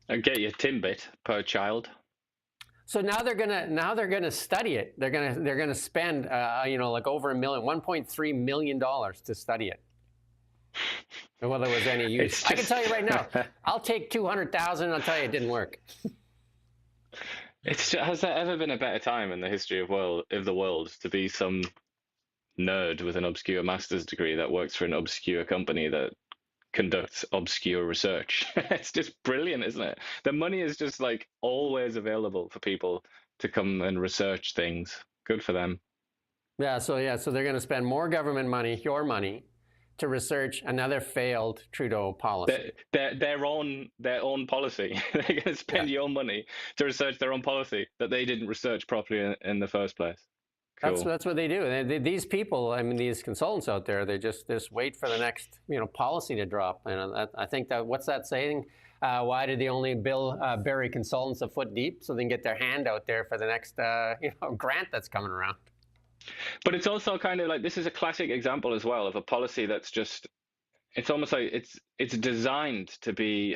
And get your Timbit per child. So now they're gonna study it. They're gonna spend like over $1.3 million to study it. And whether it was any use, I can tell you right now, I'll take 200,000. I'll tell you, it didn't work. Has there ever been a better time in the history of the world to be some nerd with an obscure master's degree that works for an obscure company that conducts obscure research? It's just brilliant, isn't it? The money is just like always available for people to come and research things. Good for them. So they're going to spend more government money, your money, to research another failed Trudeau policy. Their own policy. They're going to spend your money to research their own policy that they didn't research properly in the first place. Cool. That's what they do. These people, these consultants out there, they just wait for the next policy to drop. And I think that, what's that saying? Why did they only bury consultants a foot deep so they can get their hand out there for the next grant that's coming around? But it's also kind of like, this is a classic example as well of a policy that's just, it's almost like it's designed to be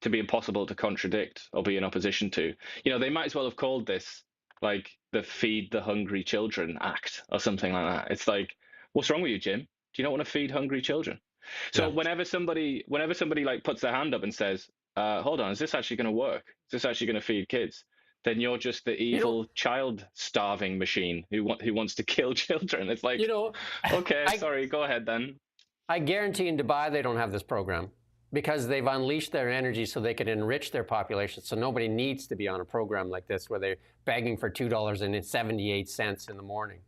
impossible to contradict or be in opposition to. They might as well have called this like the Feed the Hungry Children Act or something like that. It's like, what's wrong with you, Jim? Do you not want to feed hungry children? So whenever somebody like puts their hand up and says, hold on, is this actually going to work? Is this actually going to feed kids? Then you're just the evil child starving machine who wants to kill children. It's like, okay, sorry, go ahead then. I guarantee in Dubai they don't have this program, because they've unleashed their energy so they can enrich their population. So nobody needs to be on a program like this where they're begging for $2.78 in the morning.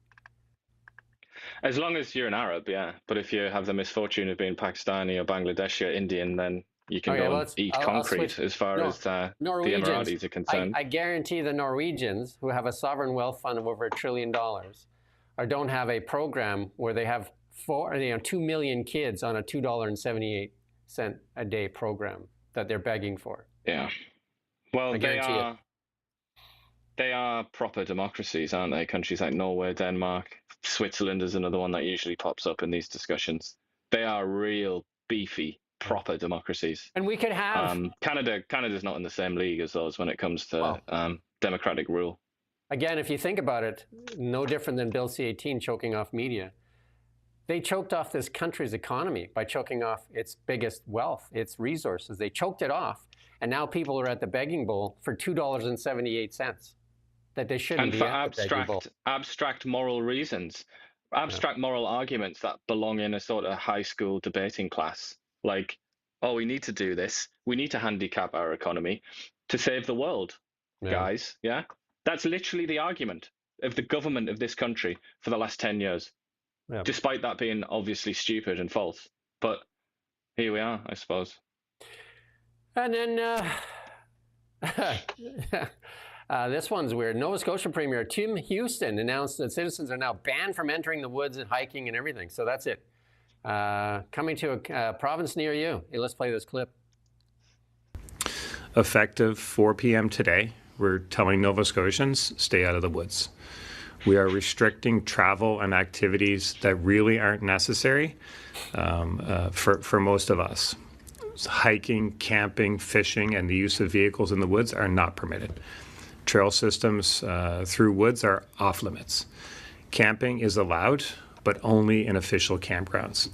As long as you're an Arab, yeah. But if you have the misfortune of being Pakistani or Bangladeshi or Indian, then you can go and eat concrete as far as the Emiratis are concerned. I guarantee the Norwegians, who have a sovereign wealth fund of over $1 trillion, don't have a program where they have 2 million kids on a $2.78 a day program that they're begging for. Yeah. Well, they are proper democracies, aren't they? Countries like Norway, Denmark, Switzerland is another one that usually pops up in these discussions. They are real beefy proper democracies. And we could have Canada's not in the same league as those when it comes to democratic rule. Again, if you think about it, no different than Bill C-18 choking off media. They choked off this country's economy by choking off its biggest wealth, its resources. They choked it off, and now people are at the begging bowl for $2.78 that they shouldn't be at the begging bowl. Abstract moral reasons, abstract moral arguments that belong in a sort of high school debating class. Like, oh, we need to do this. We need to handicap our economy to save the world, guys. Yeah? That's literally the argument of the government of this country for the last 10 years. Yeah. Despite that being obviously stupid and false. But here we are, I suppose. And then this one's weird. Nova Scotia Premier Tim Houston announced that citizens are now banned from entering the woods and hiking and everything. So that's it. Coming to a province near you. Hey, let's play this clip. Effective 4 p.m. today, we're telling Nova Scotians, stay out of the woods. We are restricting travel and activities that really aren't necessary for most of us. Hiking, camping, fishing, and the use of vehicles in the woods are not permitted. Trail systems through woods are off limits. Camping is allowed, but only in official campgrounds.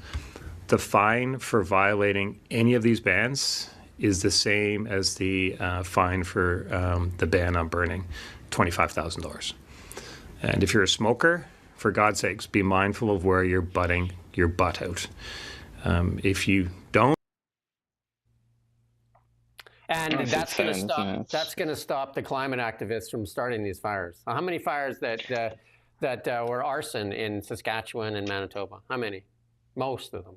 The fine for violating any of these bans is the same as the fine for the ban on burning, $25,000. And if you're a smoker, for God's sakes, be mindful of where you're butting your butt out. If you don't, and that's going to stop. That's going to stop the climate activists from starting these fires. How many fires that were arson in Saskatchewan and Manitoba? How many? Most of them.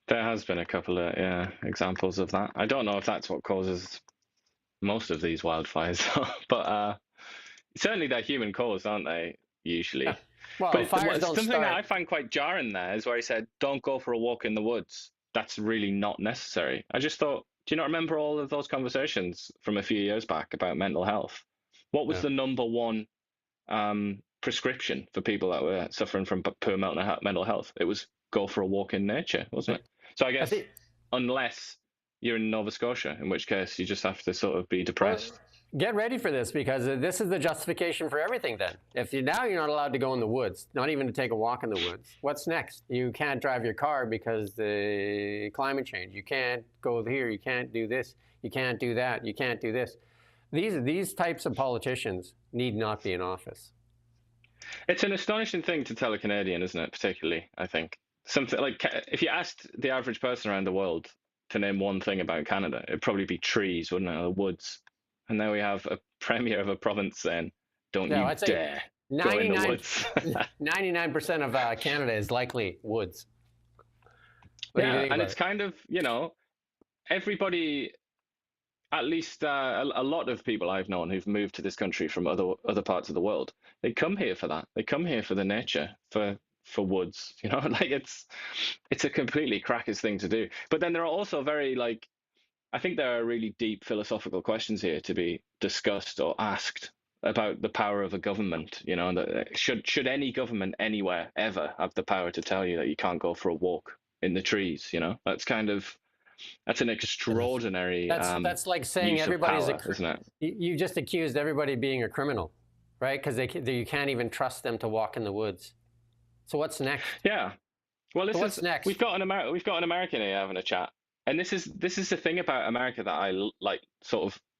There has been a couple of examples of that. I don't know if that's what causes most of these wildfires, but certainly they're human caused, aren't they? Usually. Yeah. Well, but fires don't something start. that I find quite jarring there is where he said, "Don't go for a walk in the woods." That's really not necessary. I just thought, do you not remember all of those conversations from a few years back about mental health? What was the number one prescription for people that were suffering from poor mental health? It was go for a walk in nature, wasn't it? So I guess unless you're in Nova Scotia, in which case you just have to sort of be depressed. Well, get ready for this, because this is the justification for everything then. If now you're not allowed to go in the woods, not even to take a walk in the woods, what's next? You can't drive your car because the climate change. You can't go here, you can't do this, you can't do that, you can't do this. These types of politicians need not be in office. It's an astonishing thing to tell a Canadian, isn't it? Particularly, I think. Something like if you asked the average person around the world to name one thing about Canada, it'd probably be trees, wouldn't it? Or woods. And now we have a premier of a province saying, don't you dare go in the woods. 99% of Canada is likely woods. And it's kind of, everybody, at least a lot of people I've known who've moved to this country from other parts of the world, they come here for that. They come here for the nature, for woods, like it's a completely crackers thing to do. But then there are also I think there are really deep philosophical questions here to be discussed or asked about the power of a government. Should any government anywhere ever have the power to tell you that you can't go for a walk in the trees? That's an extraordinary. That's like saying everybody's power, isn't it? You just accused everybody of being a criminal, right? Because you can't even trust them to walk in the woods. So what's next? Yeah. Well, what's next? We've got an American here having a chat. And this is the thing about America that I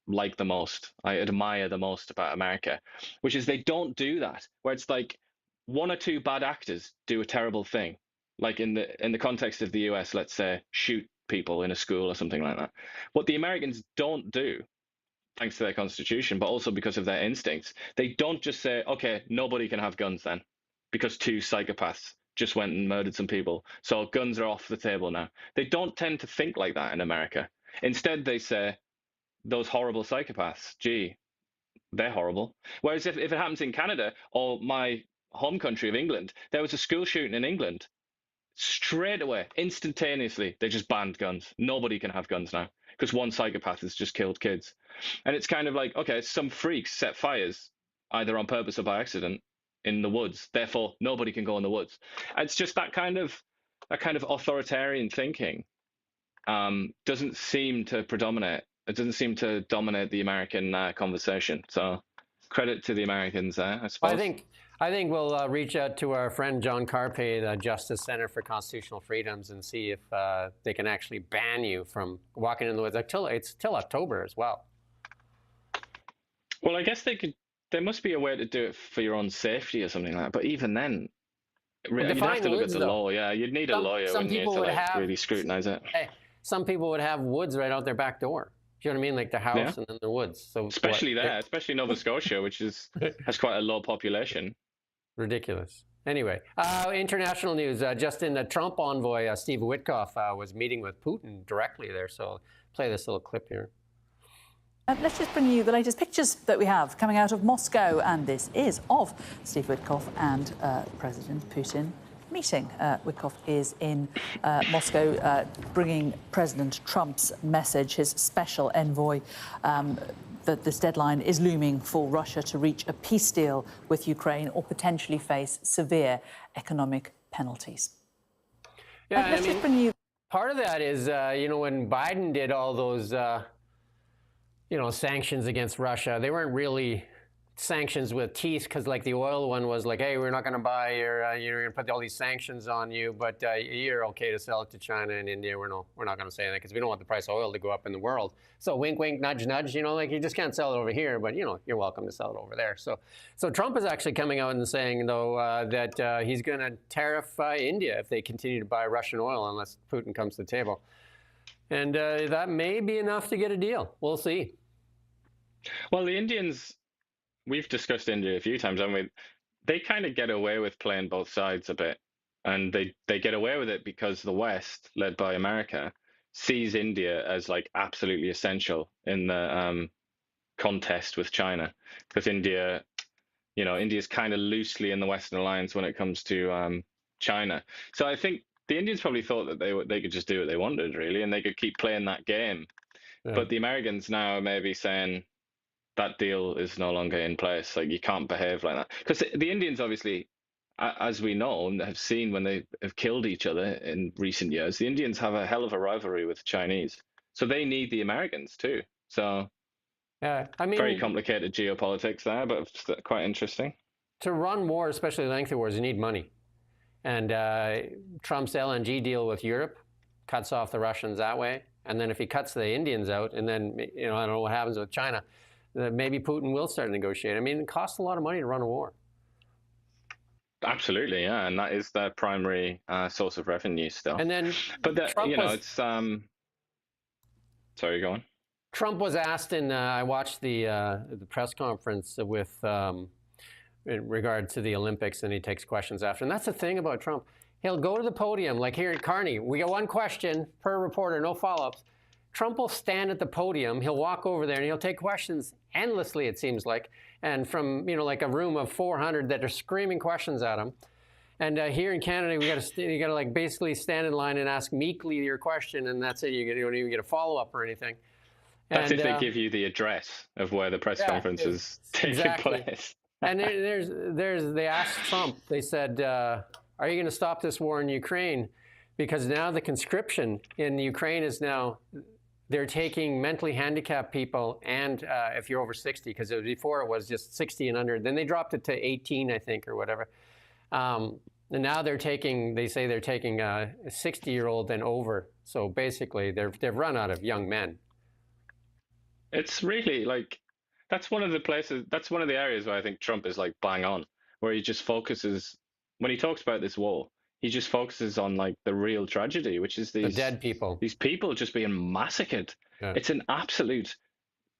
like the most. I admire the most about America, which is they don't do that. Where it's like one or two bad actors do a terrible thing, like in the context of the US, let's say shoot people in a school or something like that. What the Americans don't do, thanks to their constitution, but also because of their instincts, they don't just say, okay, nobody can have guns then, because two psychopaths just went and murdered some people, so guns are off the table now. They don't tend to think like that in America. Instead, they say, those horrible psychopaths, gee, they're horrible. Whereas if it happens in Canada or my home country of England, there was a school shooting in England, straight away, instantaneously, they just banned guns. Nobody can have guns now because one psychopath has just killed kids. And it's kind of like, okay, some freaks set fires, either on purpose or by accident, in the woods, therefore nobody can go in the woods. It's just that kind of authoritarian thinking doesn't seem to predominate. It doesn't seem to dominate the American conversation. So credit to the Americans there, I suppose. I think we'll reach out to our friend John Carpay, the Justice Center for Constitutional Freedoms, and see if they can actually ban you from walking in the woods. It's till October as well. Well, I guess they could. There must be a way to do it for your own safety or something like that. But even then, you'd have to look at the law. Yeah, you'd need a lawyer, wouldn't you, to really scrutinize it. Hey, some people would have woods right out their back door. Do you know what I mean? Like the house and then the woods. So especially especially Nova Scotia, which has quite a low population. Ridiculous. Anyway, international news. Just in, the Trump envoy, Steve Witkoff, was meeting with Putin directly there. So play this little clip here. Let's just bring you the latest pictures that we have coming out of Moscow. And this is of Steve Witkoff and President Putin meeting. Witkoff is in Moscow bringing President Trump's message, his special envoy, that this deadline is looming for Russia to reach a peace deal with Ukraine or potentially face severe economic penalties. Yeah, let's just bring you. Part of that is, when Biden did all those, sanctions against Russia, they weren't really sanctions with teeth, because like the oil one was like, hey, we're not going to buy your, you're going to put all these sanctions on you, but you're okay to sell it to China and India. We're not going to say that because we don't want the price of oil to go up in the world. So wink, wink, nudge, nudge, like you just can't sell it over here, but you're welcome to sell it over there. So Trump is actually coming out and saying, though, that he's going to tariff India if they continue to buy Russian oil unless Putin comes to the table. And that may be enough to get a deal. We'll see. Well, the Indians, we've discussed India a few times, haven't we? They kind of get away with playing both sides a bit. And they get away with it because the West, led by America, sees India as like absolutely essential in the contest with China. Because India's kind of loosely in the Western alliance when it comes to China. So I think the Indians probably thought that they could just do what they wanted, really, and they could keep playing that game. Yeah. But the Americans now may be saying, that deal is no longer in place. Like, you can't behave like that. Because the Indians, obviously, as we know, have seen when they have killed each other in recent years, the Indians have a hell of a rivalry with the Chinese. So they need the Americans too. So very complicated geopolitics there, but quite interesting. To run war, especially lengthy wars, you need money. And Trump's LNG deal with Europe cuts off the Russians that way. And then if he cuts the Indians out, and then, I don't know what happens with China, maybe Putin will start negotiating. I mean, it costs a lot of money to run a war. Absolutely, yeah, and that is their primary source of revenue still. And then, but it's sorry, go on. Trump was asked I watched the press conference with in regard to the Olympics, and he takes questions after. And that's the thing about Trump. He'll go to the podium, like here at Carney, we got one question per reporter, no follow-ups. Trump will stand at the podium, he'll walk over there, and he'll take questions endlessly, it seems like, and from, like a room of 400 that are screaming questions at him. And here in Canada, you got to like basically stand in line and ask meekly your question, and that's it. You don't even get a follow-up or anything. That's if they give you the address of where the press conference is taking place. And they asked Trump, they said, are you going to stop this war in Ukraine? Because now the conscription in Ukraine is now, they're taking mentally handicapped people, and if you're over 60, because before it was just 60 and under, then they dropped it to 18, I think, or whatever. And now they say they're taking a 60-year-old and over. So basically, they've run out of young men. It's really like, that's one of the areas where I think Trump is like bang on, where he just focuses, when he talks about this war, he just focuses on like the real tragedy, which is the dead people. These people just being massacred. Yeah. It's an absolute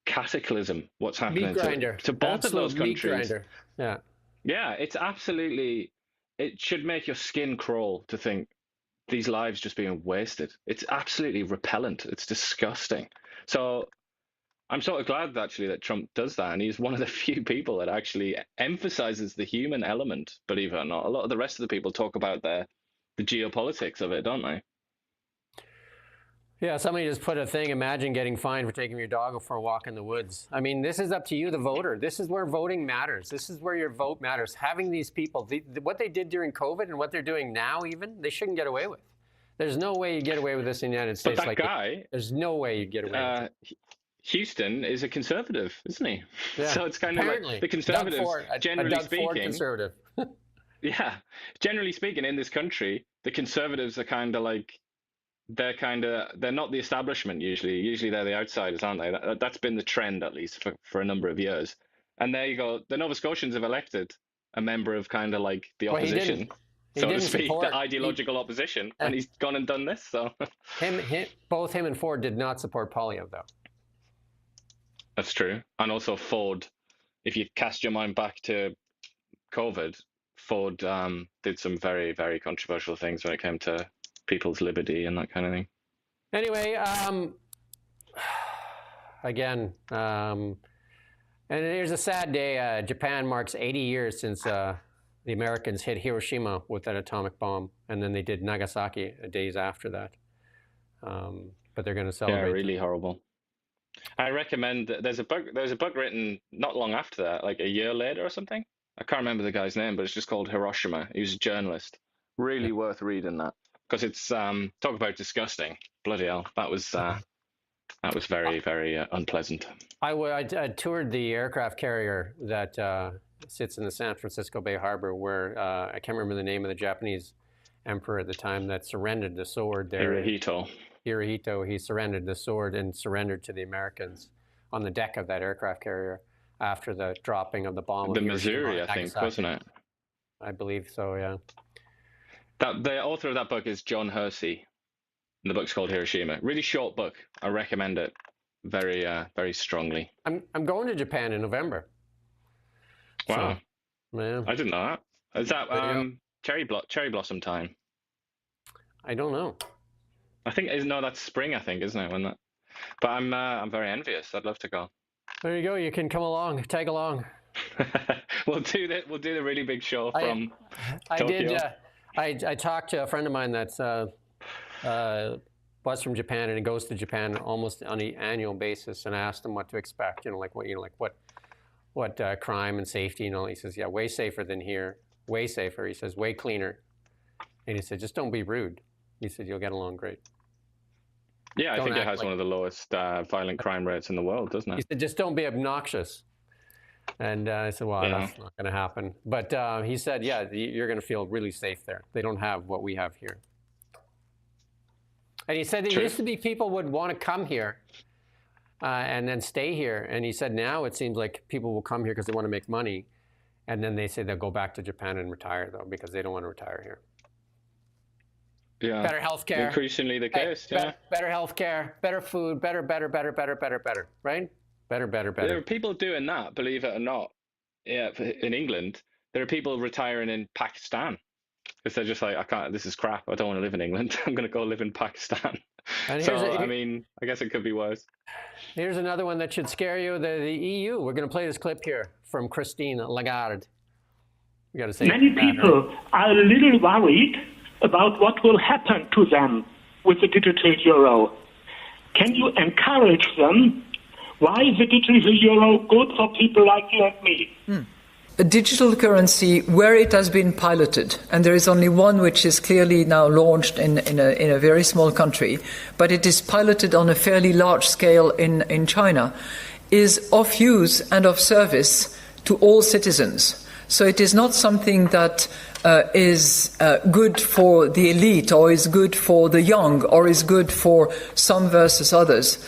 cataclysm what's happening to both of those countries. Yeah. Yeah, it's absolutely, it should make your skin crawl to think these lives just being wasted. It's absolutely repellent. It's disgusting. So I'm sort of glad actually that Trump does that, and he's one of the few people that actually emphasizes the human element, believe it or not. A lot of the rest of the people talk about the geopolitics of it, don't they? Yeah, somebody just put a thing, imagine getting fined for taking your dog for a walk in the woods. I mean, this is up to you, the voter. This is where voting matters. This is where your vote matters. Having these people, what they did during COVID and what they're doing now even, they shouldn't get away with. There's no way you get away with this in the United But States. that guy, there's no way you'd get away with it. Houston is a conservative, isn't he? Yeah. So it's kind Apparently. of like the conservatives, Doug Ford, generally Doug speaking. Ford conservative. Yeah, generally speaking, in this country, the conservatives are kind of like they're not the establishment usually. Usually they're the outsiders, aren't they? That's been the trend, at least for a number of years. And there you go. The Nova Scotians have elected a member of kind of like the opposition, so to speak, the ideological opposition, and he's gone and done this. So both him and Ford did not support polio, though. That's true. And also Ford, if you cast your mind back to COVID, Ford did some very, very controversial things when it came to people's liberty and that kind of thing. Anyway, again, and here's a sad day. Japan marks 80 years since the Americans hit Hiroshima with that atomic bomb, and then they did Nagasaki days after that. But they're going to celebrate. Yeah, really horrible. I recommend there's a book written not long after that, like a year later or something. I can't remember the guy's name, but it's just called Hiroshima. He was a journalist. Really worth reading that, because it's talk about disgusting. Bloody hell, that was very, very unpleasant. I toured the aircraft carrier that sits in the San Francisco Bay Harbor, where I can't remember the name of the Japanese emperor at the time that surrendered the sword there. Hirohito, he surrendered the sword and surrendered to the Americans on the deck of that aircraft carrier after the dropping of the bomb. The Missouri, I think, wasn't it? I believe so, yeah. The author of that book is John Hersey, and the book's called Hiroshima. Really short book. I recommend it very, very strongly. I'm going to Japan in November. Wow. So, yeah. I didn't know that. Is that cherry blossom time? I don't know. I think that's spring. I think, isn't it? When that? But I'm very envious. I'd love to go. There you go. You can come along, tag along. We'll do the really big show from Tokyo. I talked to a friend of mine that's was from Japan, and he goes to Japan almost on an annual basis. And I asked him what to expect. What crime and safety and all. He says, yeah, way safer than here. Way safer. He says, way cleaner. And he said, just don't be rude. He said, you'll get along great. Yeah, I think it has one of the lowest violent crime rates in the world, doesn't it? He said, just don't be obnoxious. And I said, well, that's not going to happen. But he said, yeah, you're going to feel really safe there. They don't have what we have here. And he said there used to be people would want to come here and then stay here. And he said now it seems like people will come here because they want to make money. And then they say they'll go back to Japan and retire, though, because they don't want to retire here. Yeah. Better healthcare. Increasingly the case, Better healthcare, better food, better, right? Better. There are people doing that, believe it or not. Yeah, in England, there are people retiring in Pakistan because they're just like, I can't. This is crap. I don't want to live in England. I'm going to go live in Pakistan. I mean, I guess it could be worse. Here's another one that should scare you: the EU. We're going to play this clip here from Christine Lagarde. We got to say many people are a little worried about what will happen to them with the digital euro. Can you encourage them? Why is the digital euro good for people like you and me? A digital currency where it has been piloted, and there is only one which is clearly now launched in a very small country, but it is piloted on a fairly large scale in China, is of use and of service to all citizens. So it is not something that is good for the elite or is good for the young or is good for some versus others.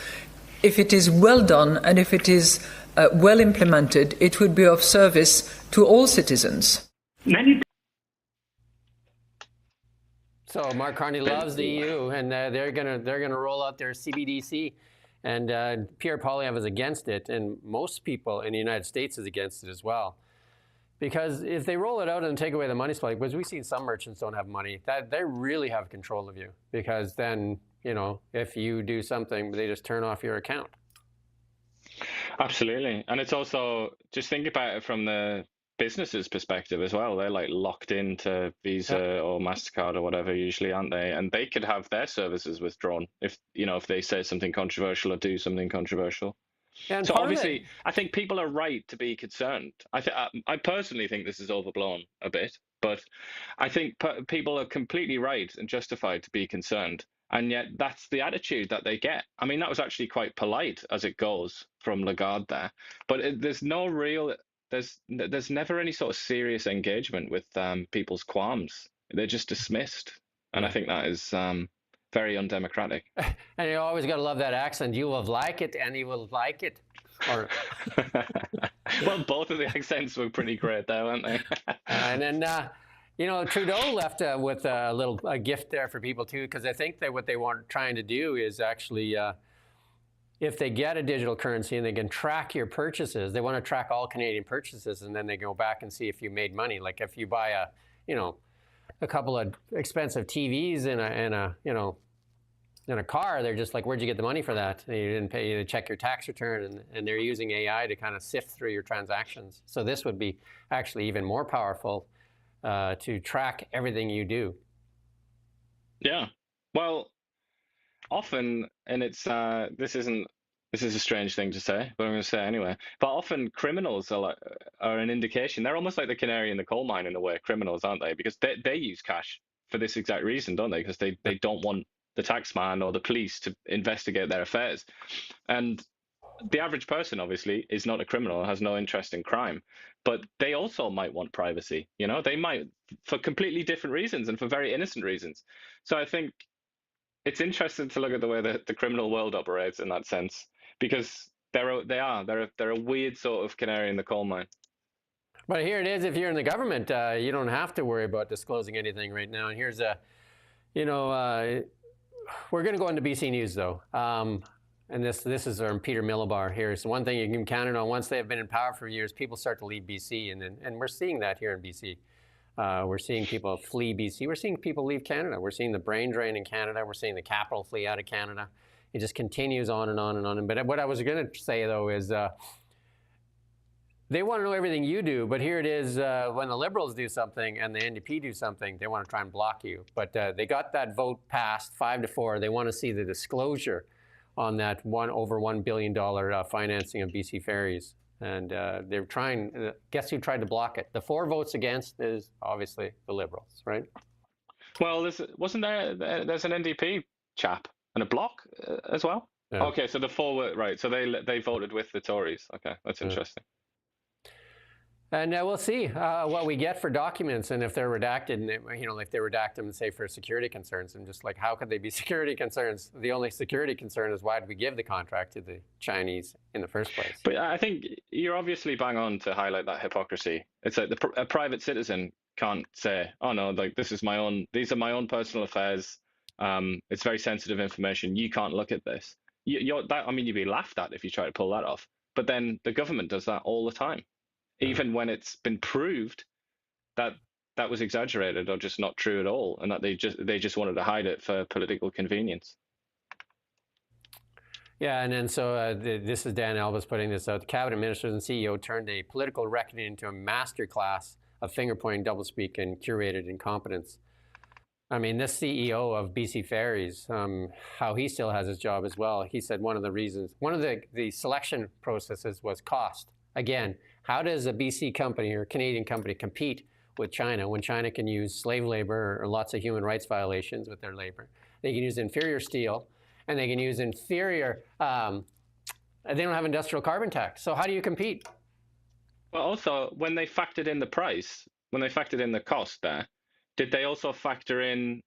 If it is well done and if it is well implemented, it would be of service to all citizens. So Mark Carney loves the EU, and they're gonna roll out their CBDC, and Pierre Poilievre is against it, and most people in the United States is against it as well. Because if they roll it out and take away the money supply, because we've seen some merchants don't have money, that they really have control of you. Because then, if you do something, they just turn off your account. Absolutely. And it's also, just think about it from the business's perspective as well. They're like locked into Visa or MasterCard or whatever usually, aren't they? And they could have their services withdrawn if they say something controversial or do something controversial. And so obviously, I think people are right to be concerned. I personally think this is overblown a bit, but I think people are completely right and justified to be concerned. And yet that's the attitude that they get. I mean, that was actually quite polite as it goes from Lagarde there. But there's no real, there's never any sort of serious engagement with people's qualms. They're just dismissed. And I think that is very undemocratic. And you always got to love that accent. You will like it and you will like it. Or... Well, both of the accents were pretty great there, weren't they? And then, you know, Trudeau left with a gift there for people too, because I think that what they want trying to do is actually, if they get a digital currency and they can track your purchases, they want to track all Canadian purchases, and then they go back and see if you made money. Like if you buy a couple of expensive TVs in a car, they're just like, where'd you get the money for that? And you didn't pay. You check your tax return, and they're using AI to kind of sift through your transactions. So this would be actually even more powerful to track everything you do. Yeah. Well, often, and it's this is a strange thing to say, but I'm going to say it anyway. But often criminals are an indication. They're almost like the canary in the coal mine in a way. Criminals, aren't they? Because they use cash for this exact reason, don't they? Because they don't want the taxman or the police to investigate their affairs. And the average person, obviously, is not a criminal, has no interest in crime, but they also might want privacy. You know, they might for completely different reasons and for very innocent reasons. So I think it's interesting to look at the way that the criminal world operates in that sense, because they're a weird sort of canary in the coal mine. But here it is. If you're in the government, you don't have to worry about disclosing anything right now. And here's we're going to go into BC News though. And this is from Peter Millibar here. So one thing you can count on, once they have been in power for years, people start to leave BC, and we're seeing that here in BC. We're seeing people flee BC. We're seeing people leave Canada. We're seeing the brain drain in Canada. We're seeing the capital flee out of Canada. It just continues on and on and on. But what I was going to say though is they want to know everything you do. But here it is, when the Liberals do something and the NDP do something, they want to try and block you. But they got that vote passed 5-4. They want to see the disclosure on that over $1 billion financing of BC Ferries. And they're trying, guess who tried to block it? The 4 votes against is obviously the Liberals, right? Well, there's an NDP chap and a Bloc as well? Yeah. Okay, so the 4 were, right, so they voted with the Tories. Okay, that's interesting. And we'll see what we get for documents, and if they're redacted, and if they redact them and say for security concerns, and just like, how could they be security concerns? The only security concern is, why did we give the contract to the Chinese in the first place? But I think you're obviously bang on to highlight that hypocrisy. It's like a private citizen can't say, oh no, like these are my own personal affairs. It's very sensitive information. You can't look at this. You'd be laughed at if you try to pull that off. But then the government does that all the time. Even when it's been proved that that was exaggerated or just not true at all, and that they just wanted to hide it for political convenience. Yeah, and then so this is Dan Elvis putting this out. The cabinet ministers and CEO turned a political reckoning into a masterclass of finger-pointing, doublespeak, and curated incompetence. I mean, this CEO of BC Ferries, how he still has his job as well. He said one of the selection processes was cost. Again, how does a BC company or Canadian company compete with China when China can use slave labor or lots of human rights violations with their labor? They can use inferior steel, and they can use inferior, they don't have industrial carbon tax. So how do you compete? Well, also, when they factored in the price, when they factored in the cost there, did they also factor in,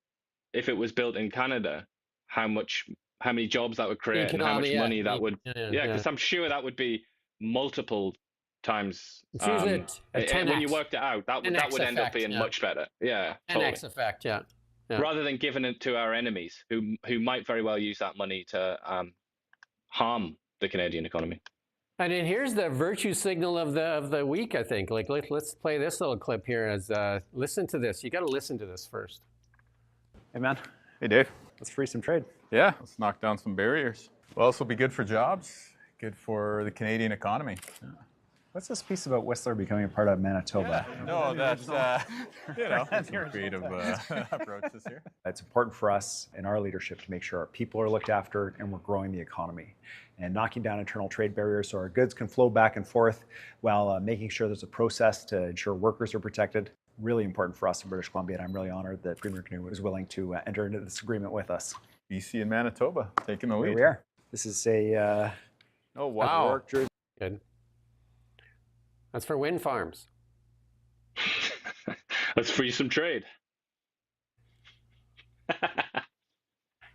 if it was built in Canada, how many jobs that would create and how much money that would, because I'm sure that would be multiple times. When you worked it out, that would end up being much better. Yeah, 10x effect, yeah. Rather than giving it to our enemies, who might very well use that money to harm the Canadian economy. And then here's the virtue signal of the week, I think. Like, let's play this little clip here. As listen to this. You got to listen to this first. Hey, man. Hey, Dave. Let's free some trade. Yeah, let's knock down some barriers. Well, this will be good for jobs, good for the Canadian economy. Yeah. What's this piece about Whistler becoming a part of Manitoba? Yeah, no, that's, some creative approaches here. It's important for us in our leadership to make sure our people are looked after and we're growing the economy. and knocking down internal trade barriers so our goods can flow back and forth while making sure there's a process to ensure workers are protected. Really important for us in British Columbia, and I'm really honored that Premier Canoe is willing to enter into this agreement with us. BC and Manitoba taking the lead. Here we are. This is a oh wow, good. That's for wind farms. Let's free some trade.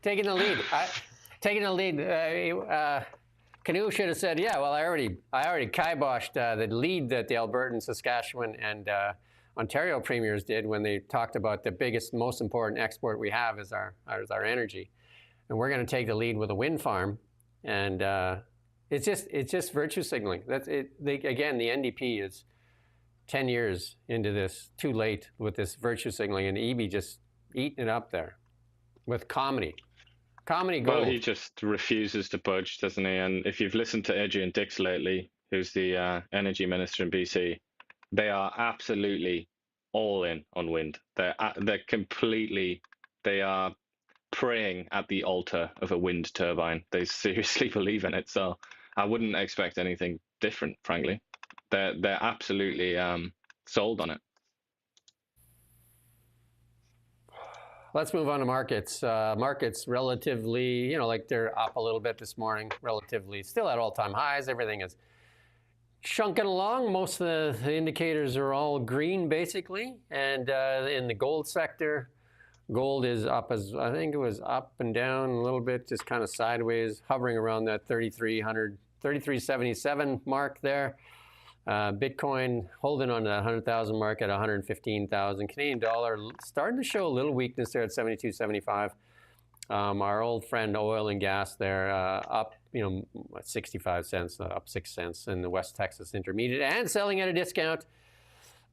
Taking the lead. Taking the lead. Canoe should have said, "Yeah, well, I already kiboshed the lead that the Albertan, Saskatchewan, and Ontario premiers did when they talked about the biggest, most important export we have is our energy, and we're going to take the lead with a wind farm." And it's just virtue signaling. That's it. Again, the NDP is 10 years into this, too late with this virtue signaling, and Eby just eating it up there with comedy gold. Well, he just refuses to budge, doesn't he? And if you've listened to Adrian Dix lately, who's the energy minister in BC, they are absolutely all in on wind. They are praying at the altar of a wind turbine. They seriously believe in it. So I wouldn't expect anything different, frankly. They're absolutely sold on it. Let's move on to markets. Markets relatively, like they're up a little bit this morning, relatively still at all-time highs. Everything is chunking along. Most of the indicators are all green, basically. And in the gold sector, gold is up, as I think it was up and down a little bit, just kind of sideways, hovering around that 3377 mark there. Bitcoin holding on to that 100,000 mark at 115,000. Canadian dollar starting to show a little weakness there at 72.75. Our old friend oil and gas there up, 65 cents, up 6 cents in the West Texas Intermediate, and selling at a discount.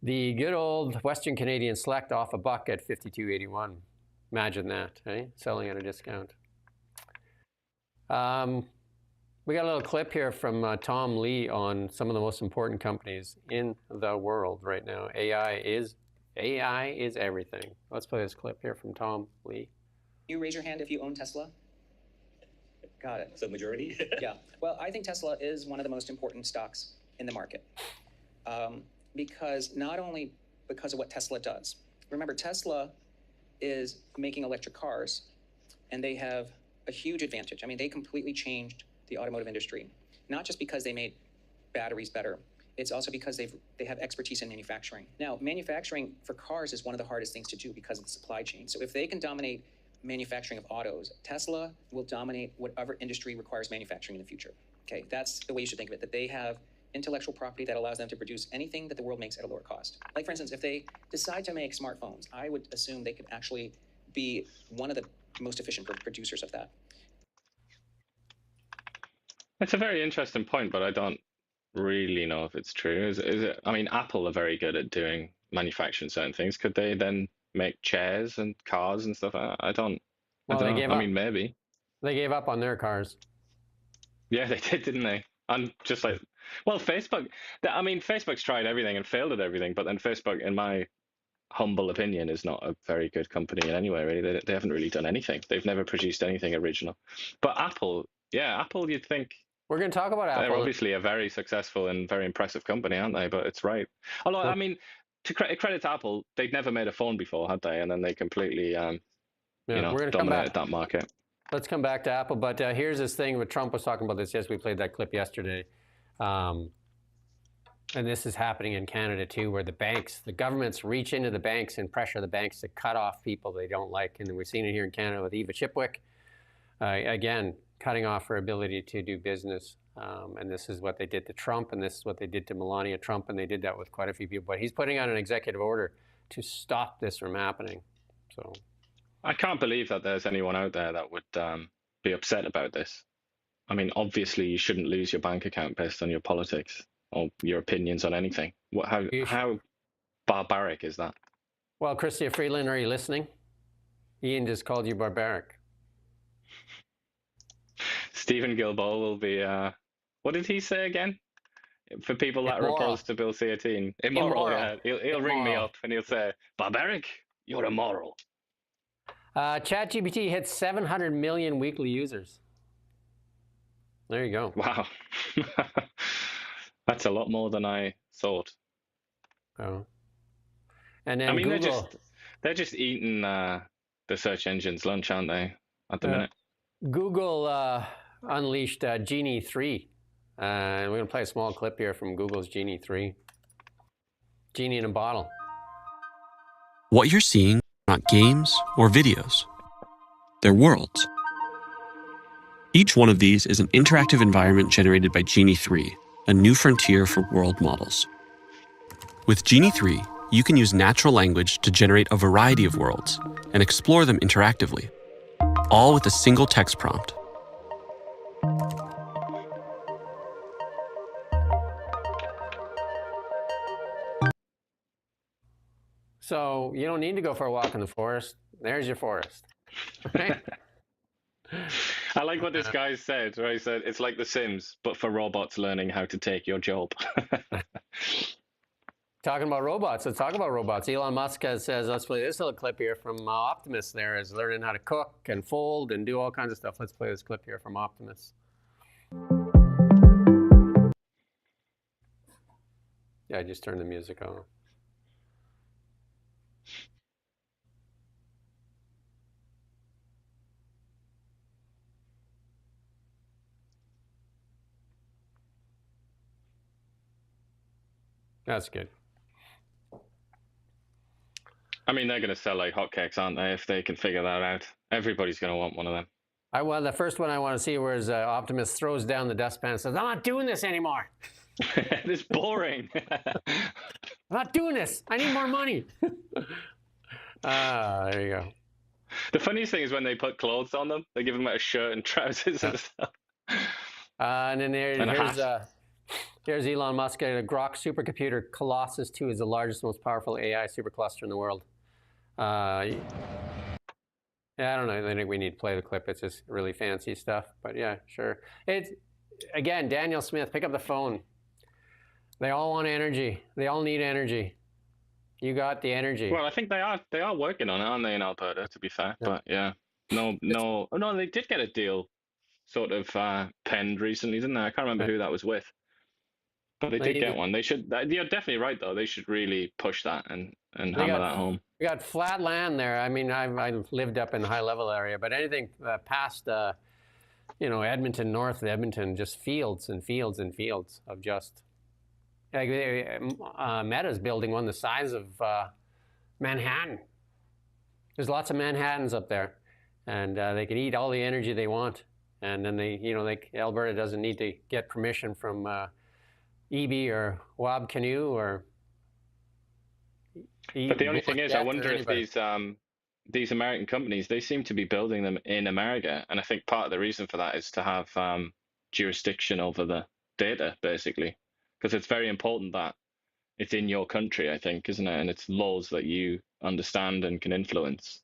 The good old Western Canadian Select off a buck at 52.81. Imagine that, eh? Selling at a discount. We got a little clip here from Tom Lee on some of the most important companies in the world right now. AI is everything. Let's play this clip here from Tom Lee. You raise your hand if you own Tesla. Got it. So majority? Yeah. Well, I think Tesla is one of the most important stocks in the market. Because not only because of what Tesla does. Remember, Tesla is making electric cars, and they have a huge advantage. I mean, they completely changed the automotive industry, not just because they made batteries better. It's also because they have expertise in manufacturing. Now, manufacturing for cars is one of the hardest things to do because of the supply chain. So if they can dominate manufacturing of autos, Tesla will dominate whatever industry requires manufacturing in the future. Okay, that's the way you should think of it, that they have intellectual property that allows them to produce anything that the world makes at a lower cost. Like, for instance, if they decide to make smartphones, I would assume they could actually be one of the most efficient producers of that. It's a very interesting point, but I don't really know if it's true. Is it? I mean, Apple are very good at doing manufacturing certain things. Could they then make chairs and cars and stuff? I don't know. I mean, maybe. They gave up on their cars. Yeah, they did, didn't they? And just like, well, Facebook. I mean, Facebook's tried everything and failed at everything. But then Facebook, in my humble opinion, is not a very good company in any way. Really, they haven't really done anything. They've never produced anything original. But Apple, yeah, Apple, you'd think. We're going to talk about Apple. They're obviously a very successul and very impressive company, aren't they? But it's right. Although, I mean, to credit to Apple, they'd never made a phone before, had they? And then they completely, dominated that market. Let's come back to Apple. But here's this thing where Trump was talking about this. Yes, we played that clip yesterday. And this is happening in Canada, too, where the governments reach into the banks and pressure the banks to cut off people they don't like. And we've seen it here in Canada with Eva Chipwick. Again, cutting off her ability to do business. And this is what they did to Trump, and this is what they did to Melania Trump, and they did that with quite a few people. But he's putting out an executive order to stop this from happening. So I can't believe that there's anyone out there that would be upset about this. I mean, obviously, you shouldn't lose your bank account based on your politics or your opinions on anything. How barbaric is that? Well, Chrystia Freeland, are you listening? Ian just called you barbaric. Stephen Guilbeault will be, what did he say again? For people that are opposed to Bill C-18. Immoral, yeah. He'll ring me up and he'll say, barbaric, you're immoral. ChatGPT hits 700 million weekly users. There you go. Wow. That's a lot more than I thought. Oh. And then I mean, Google. they're just eating the search engine's lunch, aren't they, at the minute? Google unleashed Genie 3. And we're going to play a small clip here from Google's Genie 3. Genie in a bottle. What you're seeing are not games or videos. They're worlds. Each one of these is an interactive environment generated by Genie 3, a new frontier for world models. With Genie 3, you can use natural language to generate a variety of worlds and explore them interactively, all with a single text prompt. So you don't need to go for a walk in the forest. There's your forest. Right? I like what this guy said, where he said, it's like The Sims, but for robots learning how to take your job. Talking about robots, let's talk about robots. Elon Musk says, let's play this little clip here from Optimus there, is learning how to cook and fold and do all kinds of stuff. Let's play this clip here from Optimus. Yeah, I just turned the music on. That's good. I mean, they're going to sell like hotcakes, aren't they, if they can figure that out? Everybody's going to want one of them. Well, the first one I want to see where Optimus throws down the dustpan and says, I'm not doing this anymore. It's boring. I'm not doing this. I need more money. There you go. The funniest thing is when they put clothes on them, they give them a shirt and trousers and stuff. And then here's Elon Musk. A Grok supercomputer Colossus 2 is the largest, most powerful AI supercluster in the world. Yeah, I don't know. I think we need to play the clip. It's just really fancy stuff. But yeah, sure. It's, again, Daniel Smith, pick up the phone. They all want energy. They all need energy. You got the energy. Well, I think they are working on it, aren't they, in Alberta, to be fair. Yeah. But yeah, no, they did get a deal sort of penned recently, didn't they? I can't remember who that was with. But they did get one. They should. You're definitely right, though. They should really push that and hammer that home. We got flat land there. I mean, I've lived up in the high-level area, but anything past, Edmonton, north of Edmonton, just fields and fields and fields of just. Like, Meta's building one the size of Manhattan. There's lots of Manhattans up there, and they can eat all the energy they want. And then Alberta doesn't need to get permission from EB or Wab Canoe or. But the only thing is, I wonder if these American companies, they seem to be building them in America, and I think part of the reason for that is to have jurisdiction over the data, basically, because it's very important that it's in your country, I think, isn't it? And it's laws that you understand and can influence.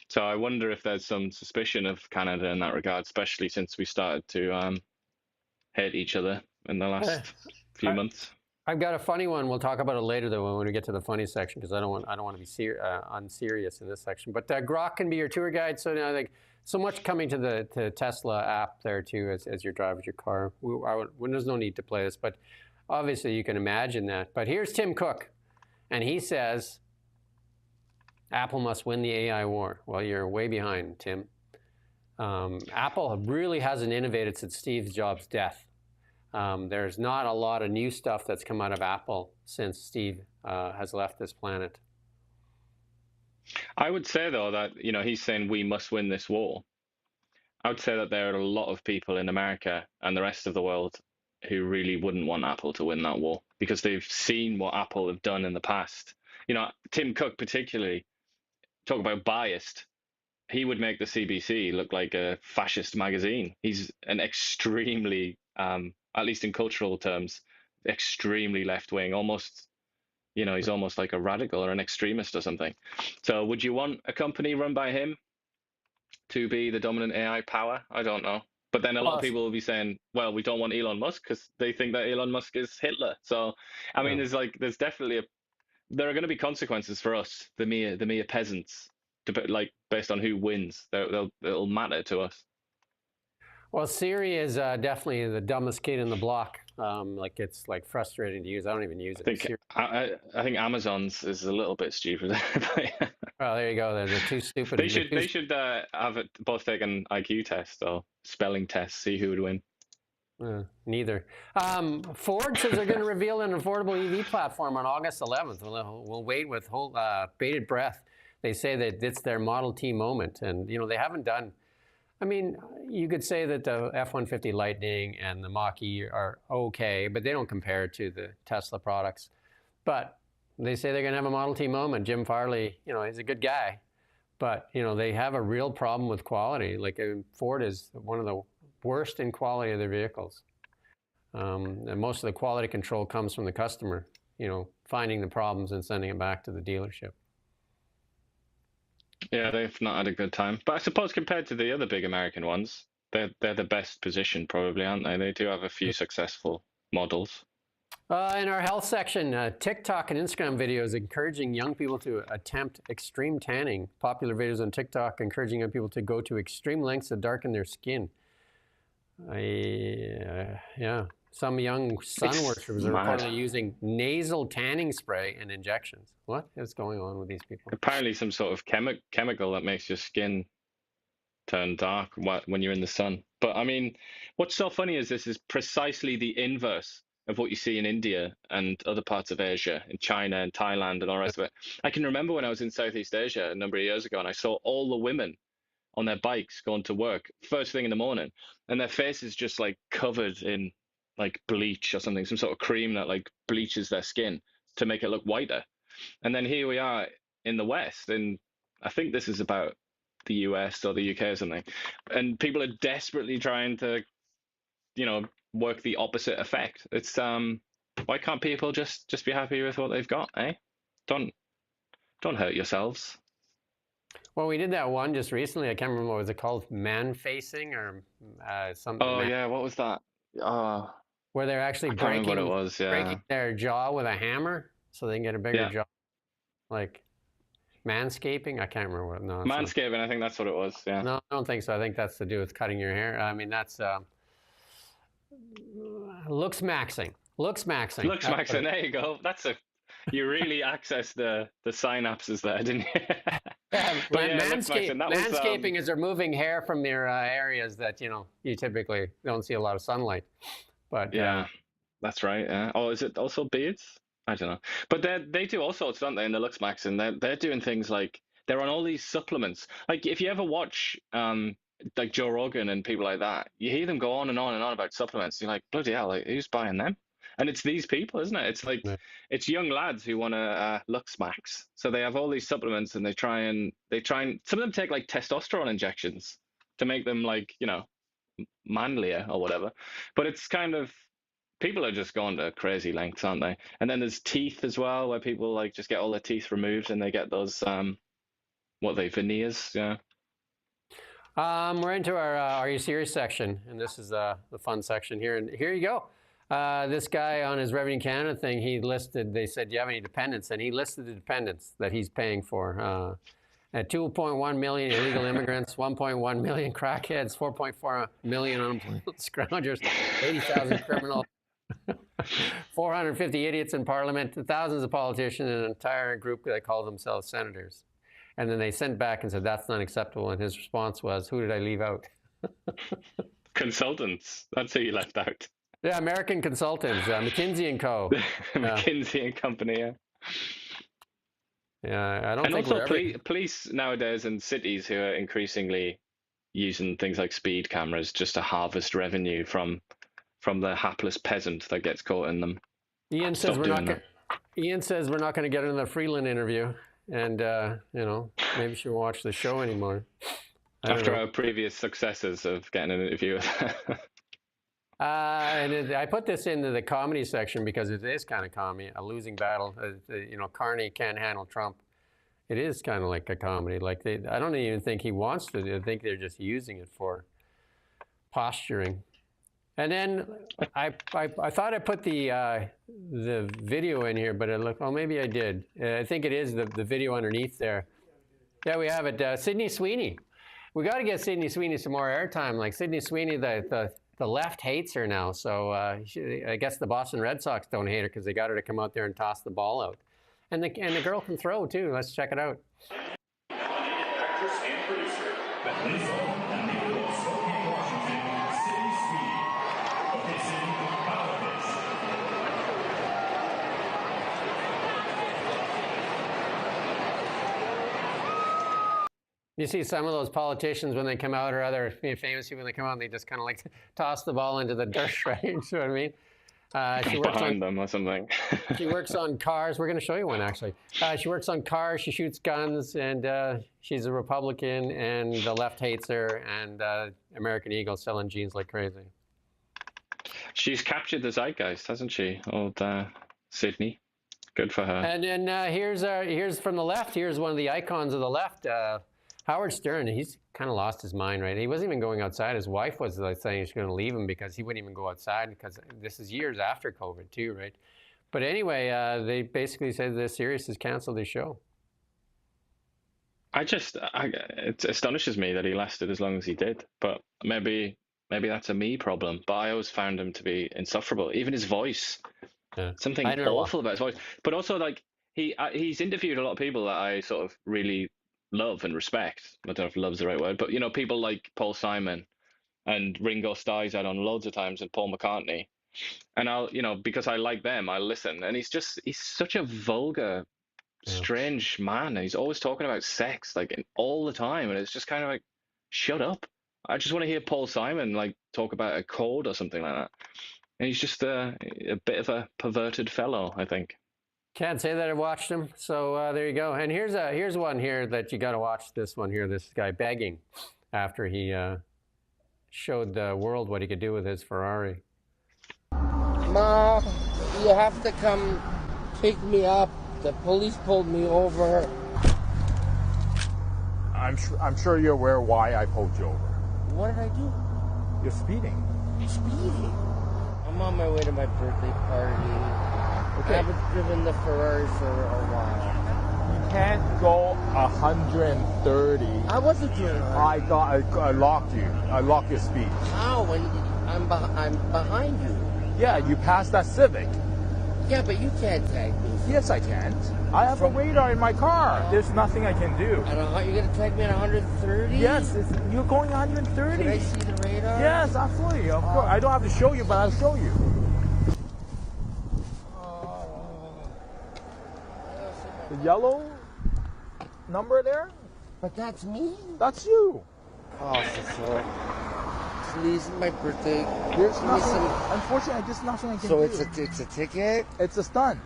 So I wonder if there's some suspicion of Canada in that regard, especially since we started to hate each other in the last few months. I've got a funny one. We'll talk about it later, though, when we get to the funny section, because I don't want to be unserious in this section. But Grok can be your tour guide. So now, so much coming to the Tesla app there too, as you drive your car. There's no need to play this, but obviously you can imagine that. But here's Tim Cook, and he says, Apple must win the AI war. Well, you're way behind, Tim. Apple really hasn't innovated since Steve Jobs' death. There's not a lot of new stuff that's come out of Apple since Steve has left this planet. I would say, though, that he's saying we must win this war. I would say that there are a lot of people in America and the rest of the world who really wouldn't want Apple to win that war because they've seen what Apple have done in the past. Tim Cook particularly, talk about biased. He would make the CBC look like a fascist magazine. He's an extremely, at least in cultural terms, extremely left-wing, almost, he's almost like a radical or an extremist or something. So would you want a company run by him to be the dominant AI power? I don't know. But then a lot of people will be saying, well, we don't want Elon Musk because they think that Elon Musk is Hitler. So, I mean, there's definitely there are going to be consequences for us, the mere peasants, based on who wins. It'll matter to us. Well, Siri is definitely the dumbest kid in the block. Like it's like frustrating to use. I don't even use it. I think Amazon's is a little bit stupid. Well, there you go. They're too stupid. They should have it both take an IQ test or spelling test, see who would win. Neither. Ford says they're going to reveal an affordable EV platform on August 11th. We'll wait with bated breath. They say that it's their Model T moment, and they haven't done. I mean, you could say that the F-150 Lightning and the Mach-E are okay, but they don't compare to the Tesla products. But they say they're going to have a Model T moment. Jim Farley, he's a good guy, but they have a real problem with quality. Like Ford is one of the worst in quality of their vehicles, and most of the quality control comes from the customer. Finding the problems and sending it back to the dealership. Yeah, they've not had a good time. But I suppose compared to the other big American ones, they're the best positioned probably, aren't they? They do have a few successful models. In our health section, TikTok and Instagram videos encouraging young people to attempt extreme tanning. Popular videos on TikTok encouraging young people to go to extreme lengths to darken their skin. Yeah. Some young sun worshippers are reportedly using nasal tanning spray and injections. What is going on with these people? Apparently some sort of chemical that makes your skin turn dark when you're in the sun. But I mean, what's so funny is this is precisely the inverse of what you see in India and other parts of Asia, in China and Thailand and all the rest of it. I can remember when I was in Southeast Asia a number of years ago and I saw all the women on their bikes going to work first thing in the morning and their faces just like covered in like bleach or something, some sort of cream that like bleaches their skin to make it look whiter. And then here we are in the West, and I think this is about the US or the UK or something, and people are desperately trying to, work the opposite effect. It's why can't people just be happy with what they've got, eh? Don't hurt yourselves. Well, we did that one just recently. I can't remember what was it called, man facing or something. Oh yeah, what was that? Where they're actually breaking their jaw with a hammer so they can get a bigger jaw. Like manscaping? I can't remember what. No, manscaping, I think that's what it was. Yeah. No, I don't think so. I think that's to do with cutting your hair. I mean, that's looks maxing. There you go. You really accessed the synapses there, didn't you? Manscaping is removing hair from their areas that you typically don't see a lot of sunlight. But yeah, that's right. Yeah. Oh, is it also beards? I don't know. But they do all sorts, don't they? In the Lux Max, and they're doing things like they're on all these supplements. Like if you ever watch like Joe Rogan and people like that, you hear them go on and on and on about supplements. You're like, bloody hell, like who's buying them? And it's these people, isn't it? It's like it's young lads who want to Lux Max. So they have all these supplements, and they try and some of them take like testosterone injections to make them like manlier or whatever. But it's kind of, people are just going to crazy lengths, aren't they? And then there's teeth as well, where people like just get all their teeth removed and they get those veneers. Yeah. We're into our Are You Serious section, and this is the fun section here. And here you go. This guy on his Revenue Canada thing, they said, do you have any dependents? And he listed the dependents that he's paying for. At 2.1 million illegal immigrants, 1.1 million crackheads, 4.4 million unemployed scroungers, 80,000 criminals, 450 idiots in parliament, thousands of politicians, and an entire group that call themselves senators. And then they sent back and said, that's not acceptable. And his response was, who did I leave out? Consultants. That's who you left out. Yeah, American consultants, McKinsey & Co. McKinsey & Company, yeah. Yeah, I don't think also police nowadays in cities who are increasingly using things like speed cameras just to harvest revenue from the hapless peasant that gets caught in them. Ian says we're not going to get another Freeland interview, and maybe she'll watch the show anymore. After our previous successes of getting an interview. I put this into the comedy section because it is kind of comedy, a losing battle. Carney can't handle Trump. It is kind of like a comedy. Like I don't even think he wants to. I think they're just using it for posturing. And then I thought I put the video in here, but maybe I did. I think it is the video underneath there. Yeah, we have it. Sydney Sweeney. we got to get Sydney Sweeney some more airtime. Like Sydney Sweeney, the left hates her now. So I guess the Boston Red Sox don't hate her because they got her to come out there and toss the ball out. And the girl can throw too. Let's check it out. Actress and producer, Bethany Sullivan, and the of Spokane, Washington, Sydney Sweeney. Okay, Sydney, how about this? You see some of those politicians when they come out, or other famous people when they come out, they just kind of like toss the ball into the dirt, right? You know what I mean? She works behind them or something. She works on cars. We're going to show you one, actually. She works on cars. She shoots guns, and she's a Republican, and the left hates her, and American Eagle selling jeans like crazy. She's captured the zeitgeist, hasn't she? Old Sydney. Good for her. And then here's from the left. Here's one of the icons of the left. Howard Stern, he's kind of lost his mind, right? He wasn't even going outside. His wife was like saying she's going to leave him because he wouldn't even go outside, because this is years after COVID too, right? But anyway, they basically said that Sirius has canceled his show. It astonishes me that he lasted as long as he did. But maybe that's a me problem. But I always found him to be insufferable. Even his voice, something awful about his voice. But also, like he's interviewed a lot of people that I sort of really love and respect. I don't know if love's the right word, but people like Paul Simon and Ringo Starr's had on loads of times, and Paul McCartney. And I'll, because I like them, I'll listen. And he's such a vulgar, strange man. He's always talking about sex, like all the time. And it's just kind of like, shut up. I just want to hear Paul Simon like talk about a chord or something like that. And he's just a bit of a perverted fellow, I think. Can't say that I watched him, so there you go. And here's one here that you got to watch. This one here, this guy begging after he showed the world what he could do with his Ferrari. Ma, you have to come pick me up. The police pulled me over. I'm sure you're aware why I pulled you over. What did I do? You're speeding. Speeding? I'm on my way to my birthday party. Okay. I haven't driven the Ferrari for a while. You can't go 130. I wasn't doing it. I locked you. I locked your speed. How? When I'm behind you. Yeah, you passed that Civic. Yeah, but you can't tag me. Yes, I can. I have a radar in my car. There's nothing I can do. You're going to tag me at 130? Yes, you're going 130. Can I see the radar? Yes, absolutely. Of course. I don't have to show you, but I'll show you. The yellow number there? But that's me? That's you. Officer, please, my birthday. There's nothing. Unfortunately, there's nothing I can do. So it's a ticket? It's a stunt.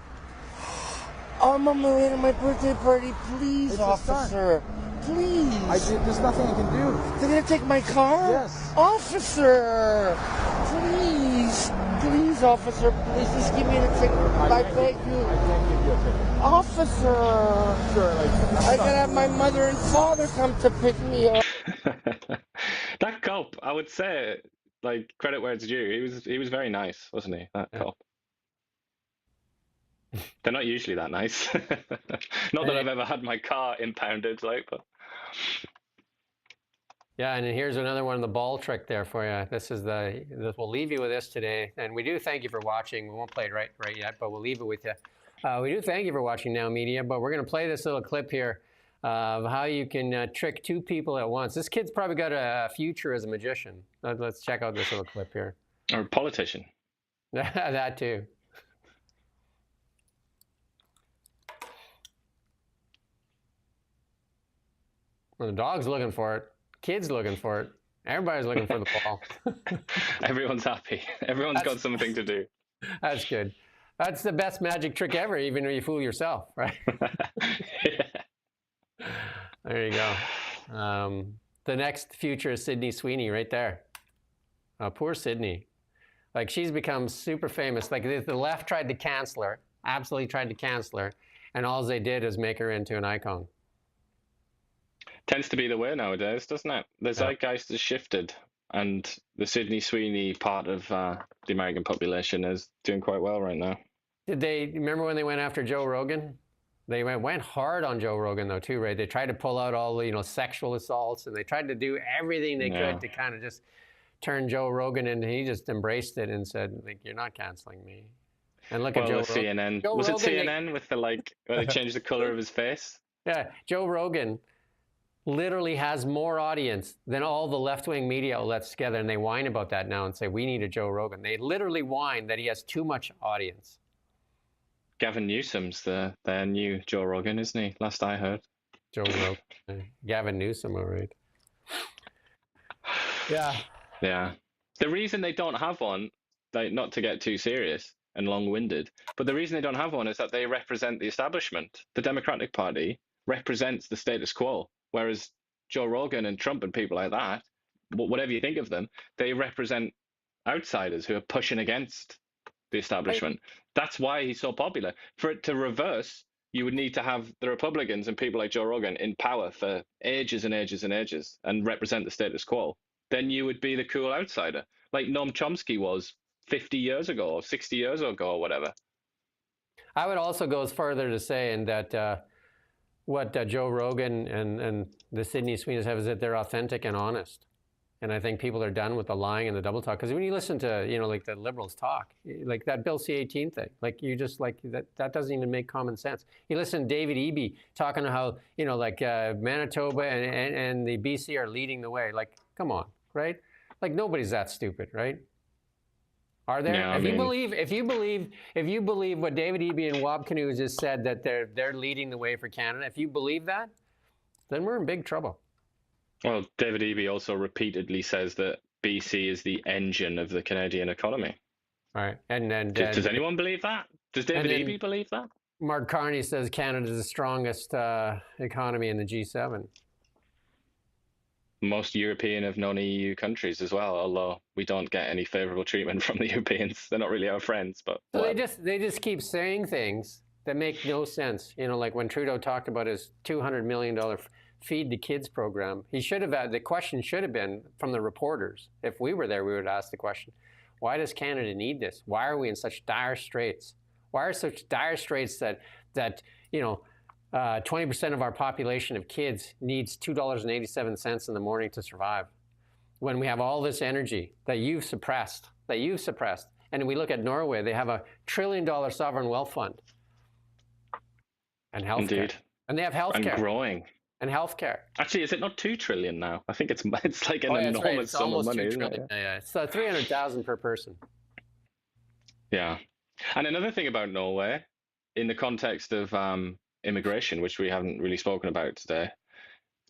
I'm on my way to my birthday party. Please, officer. Please. There's nothing I can do. They're going to take my car? Yes. Officer, please. Please, officer, please just give me the ticket. I beg you. I can't give you a ticket. Officer. Sure, I gotta have my mother and father come to pick me up. That cop, I would say, like, credit where it's due. He was very nice, wasn't he? That cop. They're not usually that nice. Not that I've ever had my car impounded, like, but. Yeah, and here's another one, the ball trick there for you. We'll leave you with this today. And we do thank you for watching. We won't play it right yet, but we'll leave it with you. We do thank you for watching Now Media, but we're going to play this little clip here of how you can trick two people at once. This kid's probably got a future as a magician. Let's check out this little clip here. Or a politician. That too. Well, the dog's looking for it. Kid's looking for it. Everybody's looking for the ball. Everyone's happy. Everyone's got something to do. That's good. That's the best magic trick ever, even when you fool yourself, right? There you go. The next future is Sydney Sweeney right there. Poor Sydney. Like, she's become super famous. Like, the left tried to cancel her, absolutely tried to cancel her, and all they did is make her into an icon. Tends to be the way nowadays, doesn't it? The zeitgeist has shifted, and the Sydney Sweeney part of the American population is doing quite well right now. Did they remember when they went after Joe Rogan? They went hard on Joe Rogan, though, too, right? They tried to pull out all the, sexual assaults, and they tried to do everything they could to kind of just turn Joe Rogan, and he just embraced it and said, like, you're not canceling me. And look at Joe Rogan. CNN. Joe Was Rogan, it CNN with the, like, where they changed the color of his face? Yeah, Joe Rogan literally has more audience than all the left-wing media outlets together, and they whine about that now and say, we need a Joe Rogan. They literally whine that he has too much audience. Gavin Newsom's their new Joe Rogan, isn't he? Last I heard. Joe Rogan. Gavin Newsom, all right. Yeah. Yeah. The reason they don't have one, like, not to get too serious and long-winded, but the reason they don't have one is that they represent the establishment. The Democratic Party represents the status quo, whereas Joe Rogan and Trump and people like that, whatever you think of them, they represent outsiders who are pushing against the establishment. That's why he's so popular. For it to reverse, you would need to have the Republicans and people like Joe Rogan in power for ages and ages and ages and represent the status quo. Then you would be the cool outsider, like Noam Chomsky was 50 years ago or 60 years ago or whatever. I would also go as further to saying that what Joe Rogan and the Sydney Sweeneys have is that they're authentic and honest. And I think people are done with the lying and the double talk. Because when you listen to, like the Liberals talk, like that Bill C-18 thing, like you just like that doesn't even make common sense. You listen to David Eby talking to how, like Manitoba and the BC are leading the way. Like, come on, right? Like nobody's that stupid, right? Are there? Yeah, if you believe what David Eby and Wab Kinew just said, that they're leading the way for Canada, if you believe that, then we're in big trouble. Well, David Eby also repeatedly says that BC is the engine of the Canadian economy. All right. And does anyone believe that? Does David Eby believe that? Mark Carney says Canada is the strongest economy in the G7. Most European of non-EU countries as well, although we don't get any favorable treatment from the Europeans. They're not really our friends, but so they just keep saying things that make no sense. Like when Trudeau talked about his $200 million Feed the Kids program, he should have had, the question should have been from the reporters. If we were there, we would ask the question, why does Canada need this? Why are we in such dire straits? Why are such dire straits that 20% of our population of kids needs $2.87 in the morning to survive? When we have all this energy that you've suppressed. And we look at Norway, they have $1 trillion sovereign wealth fund. And healthcare. Indeed. And they have healthcare. And growing. And healthcare. Actually, is it not 2 trillion now? I think it's like an enormous sum of money, isn't it? Yeah, it's 300,000 per person. Yeah. And another thing about Norway, in the context of immigration, which we haven't really spoken about today,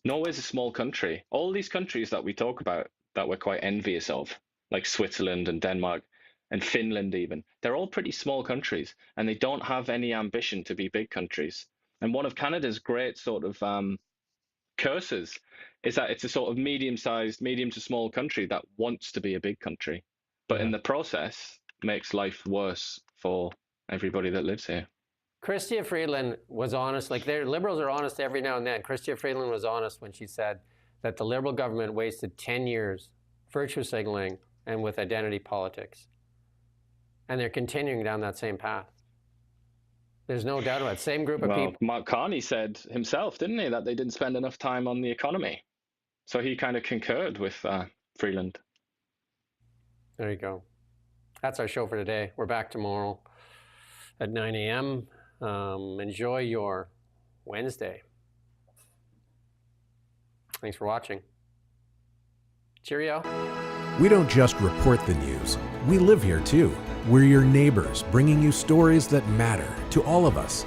Norway is a small country. All these countries that we talk about that we're quite envious of, like Switzerland and Denmark and Finland even, they're all pretty small countries, and they don't have any ambition to be big countries. And one of Canada's great sort of curses is that it's a sort of medium to small country that wants to be a big country, but in the process makes life worse for everybody that lives here. Chrystia Freeland was honest, like their Liberals are honest every now and then. Chrystia Freeland was honest when she said that the Liberal government wasted 10 years virtue signaling and with identity politics. And they're continuing down that same path. There's no doubt about it. Same group of people. Mark Carney said himself, didn't he, that they didn't spend enough time on the economy. So he kind of concurred with Freeland. There you go. That's our show for today. We're back tomorrow at 9 a.m. Enjoy your Wednesday. Thanks for watching. Cheerio. We don't just report the news. We live here too. We're your neighbors, bringing you stories that matter to all of us.